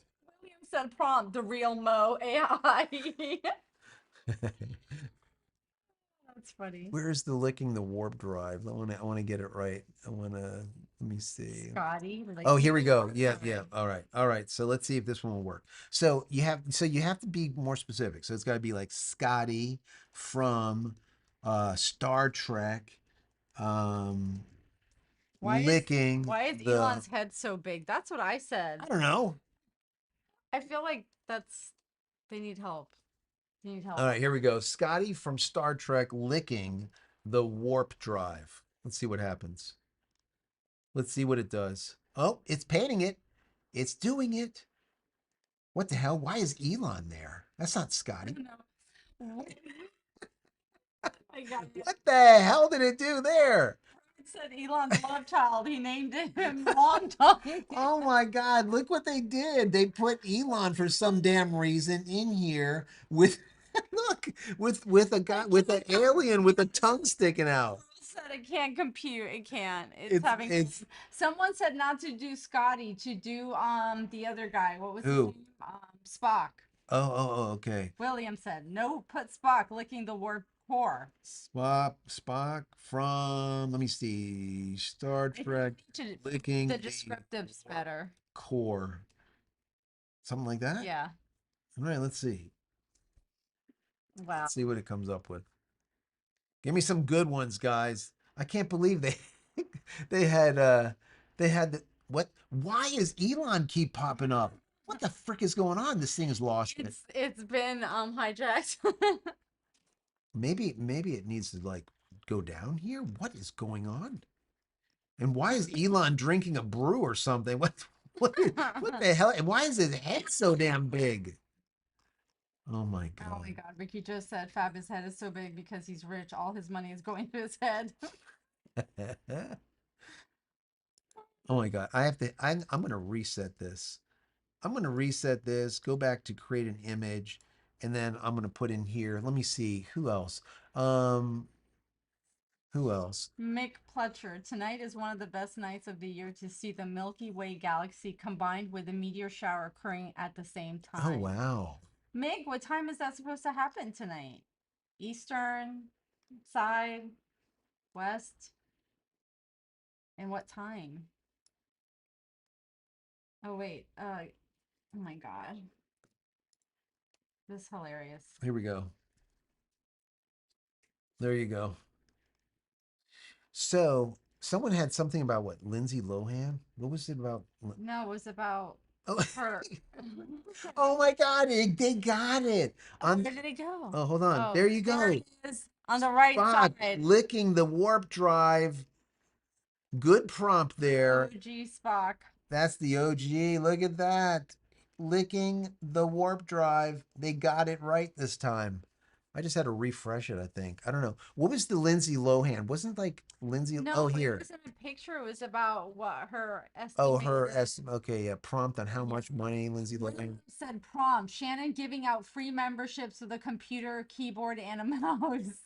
said prompt the real Mo AI. That's funny. Where's the licking the warp drive? I want to get it right. I want to. Let me see. Scotty Oh, licking here we the go. warp Yeah, yeah. drive. All right. All right. So let's see if this one will work. So you have to be more specific. So it's got to be like Scotty from Star Trek um Why is licking why is the Elon's head so big? That's what I I said. don't know. I feel like that's they need help. They need All help. right, here we go. Scotty from Star Trek licking the warp drive. Let's see what happens. Let's see what it does. Oh, it's painting it. It's doing it. What the hell? Why is Elon there? That's not I Scotty. don't know. I got it. What the hell did it do there? It said Elon's love child. He named him Long Tongue. Oh my God, look what they did. They put Elon for some damn reason in here with look with a I guy with an can't alien with a tongue sticking out. said it can't compute. It can't. It's having. It's Someone said not to do Scotty, to do the other guy. What was his who? name? Spock. Oh, okay. William said no. Put Spock licking the warp core. Spock from let me see. Star I think Trek the licking the descriptives warp better. core. Something like that? Yeah. All right, let's see. Wow. Let's see what it comes up with. Give me some good ones, guys. I can't believe they they had they had the, what why is Elon keep popping up? What the frick is going on? This thing has lost it. It's been hijacked. Maybe it needs to like go down here. What is going on? And why is Elon drinking a brew or something? What the hell? And why is his head so damn big? Oh my Oh my god. God, Ricky just said Fab's head is so big because he's rich. All his money is going to his head. Oh my god. I'm gonna reset this. I'm gonna reset this, go back to create an image, and then I'm gonna put in here. Let me see who else. Um, who else? Mick Pletcher, tonight is one of the best nights of the year to see the Milky Way galaxy combined with a meteor shower occurring at the same Oh time. wow. Mick, what time is that supposed to happen tonight? Eastern, side, west, and what time? Oh wait, oh my God, this is hilarious. Here we go. There you go. So someone had something about what Lindsay Lohan. What was it about? No, it was about Oh, her. oh my God! They got it Oh, on. where did it go? Oh, hold on. Oh, There you there go. it is on the right Spock side. licking the warp drive. Good prompt there. OG Spock. That's the OG. Look at that. Licking the warp drive. They got it right this time. I just had to refresh it, I think. I don't know. What was the Lindsay Lohan? Wasn't like Lindsay. No, Oh, it here. wasn't a picture. It was about what her Oh, estimated. her estimate. Okay, yeah. Prompt on how Yeah. much money Lindsay Lohan. William said prom. Shannon giving out free memberships with a computer, keyboard, and a mouse.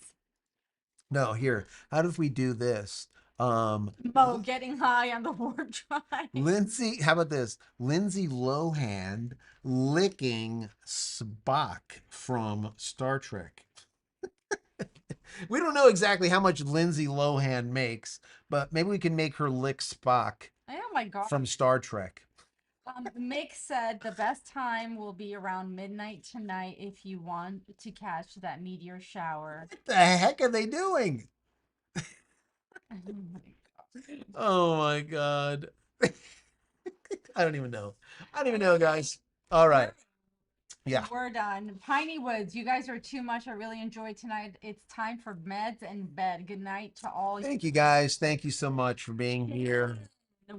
No, here. How if we do this? Mo getting high on the warp drive. Lindsay, how about this? Lindsay Lohan licking Spock from Star Trek. We don't know exactly how much Lindsay Lohan makes, but maybe we can make her lick Spock Oh my God. from Star Trek. Mick said the best time will be around midnight tonight if you want to catch that meteor shower. What the heck are they doing? Oh my God. Oh my God. I don't even know. I don't even know, guys. All right. Yeah. We're done. Piney Woods, you guys are too much. I really enjoyed tonight. It's time for meds and bed. Good night to all. Thank you, guys. Thank you so much for being here.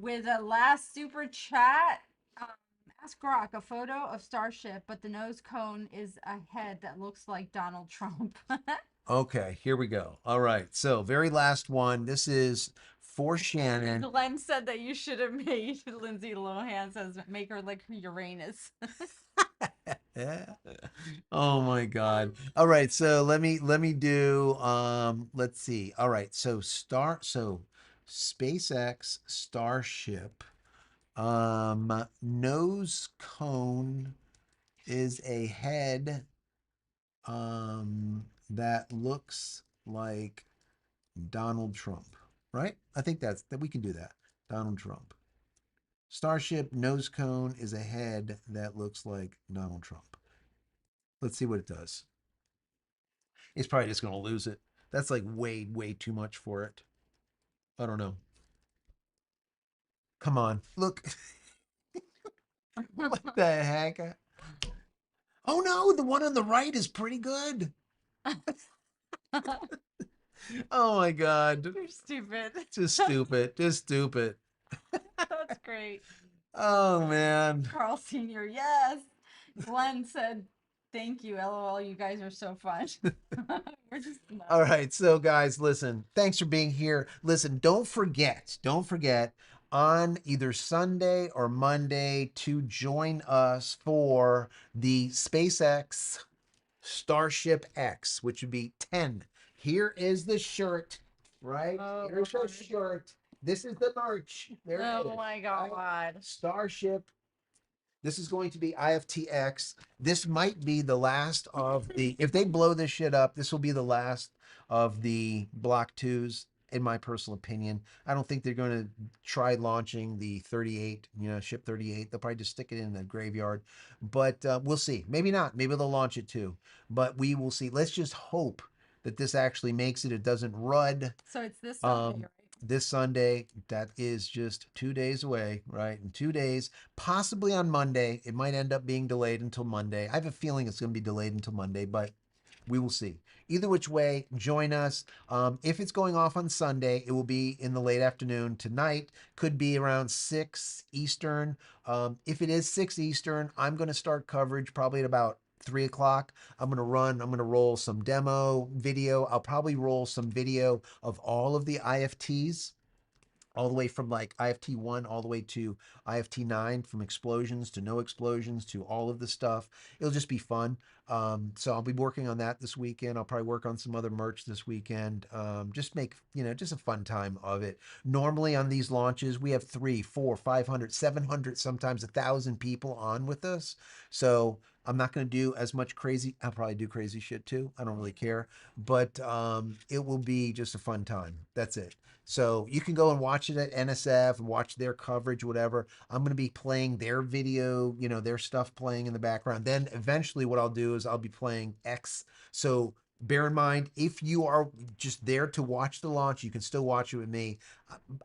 With a last super chat, um, ask Grok a photo of Starship, but the nose cone is a head that looks like Donald Trump. Okay, here we go. All right. So, very last one. This is for Shannon. Glenn said that you should have made Lindsay Lohan says make her like Uranus. Oh my God. All right, so let me do let's see. All right, so SpaceX Starship nose cone is a head that looks like Donald Trump, right? I think that we can do that. Donald Trump. Starship nose cone is a head that looks like Donald Trump. Let's see what it does. It's probably just going to lose it. That's like way, way too much for it. I don't know. Come on. Look. What the heck? Oh no, the one on the right is pretty good. Oh my God. You're stupid. Just stupid. Just stupid. That's great. Oh man. Carl Sr., yes. Glenn said, thank you, LOL. You guys are so fun. We're just All nuts. right. So guys, listen, thanks for being here. Listen, don't forget on either Sunday or Monday to join us for the SpaceX Starship X, which would be 10. Here is the shirt, right? Oh, Here's the Lord. shirt. This is the merch. There it Oh, is. my Right? God. Starship. This is going to be IFTX. This might be the last of the, if they blow this shit up, this will be the last of the Block 2s, in my personal opinion. I don't think they're going to try launching the 38, ship 38. They'll probably just stick it in the graveyard. But we'll see. Maybe not. Maybe they'll launch it too. But we will see. Let's just hope that this actually makes it. It doesn't rud. So it's this Sunday, Um, right? this Sunday, that is just 2 days away, right? In 2 days, possibly on Monday. It might end up being delayed until Monday. I have a feeling it's going to be delayed until Monday, but we will see. Either which way, join us. If it's going off on Sunday, it will be in the late afternoon tonight. Could be around 6 Eastern. If it is 6 Eastern, I'm going to start coverage probably at about 3 o'clock. I'm going to roll some demo video. I'll probably roll some video of all of the IFTs, all the way from like IFT1 all the way to IFT9, from explosions to no explosions to all of the stuff. It'll just be fun. So I'll be working on that this weekend. I'll probably work on some other merch this weekend. Just make, just a fun time of it. Normally on these launches, we have 3, 4, 500, 700, sometimes 1,000 people on with us. So I'm not going to do as much crazy. I'll probably do crazy shit too. I don't really care, but it will be just a fun time. That's it. So you can go and watch it at NSF and watch their coverage, whatever. I'm going to be playing their video, their stuff playing in the background. Then eventually what I'll do is I'll be playing X. So bear in mind, if you are just there to watch the launch, you can still watch it with me.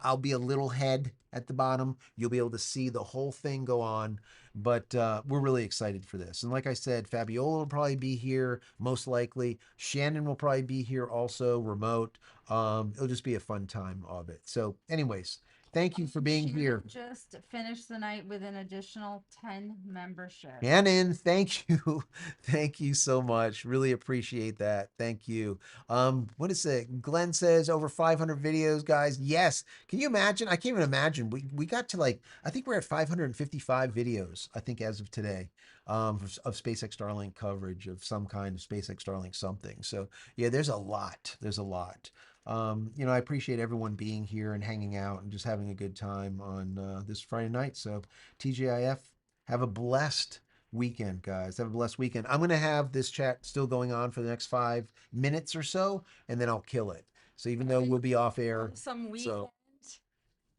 I'll be a little head at the bottom. You'll be able to see the whole thing go on. But we're really excited for this. And like I said, Fabiola will probably be here, most likely. Shannon will probably be here also, remote. It'll just be a fun time of it. So, anyways, thank you for being Shannon here. just finished the night with an additional 10 memberships. Shannon, thank you. Thank you so much. Really appreciate that. Thank you. What is it? Glenn says over 500 videos, guys. Yes. Can you imagine? I can't even imagine. We got to like, I think we're at 555 videos, I think, as of today, of SpaceX Starlink coverage of some kind of SpaceX Starlink something. So yeah, there's a lot. There's a lot. I appreciate everyone being here and hanging out and just having a good time on this Friday night. So TGIF, have a blessed weekend, guys. Have a blessed weekend. I'm going to have this chat still going on for the next 5 minutes or so, and then I'll kill it. So even though we'll be off air, Some weekend so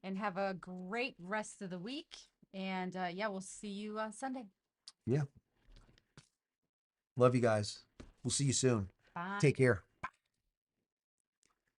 and have a great rest of the week. And yeah, we'll see you Sunday. yeah, love you guys. We'll see you soon. Bye. Take care.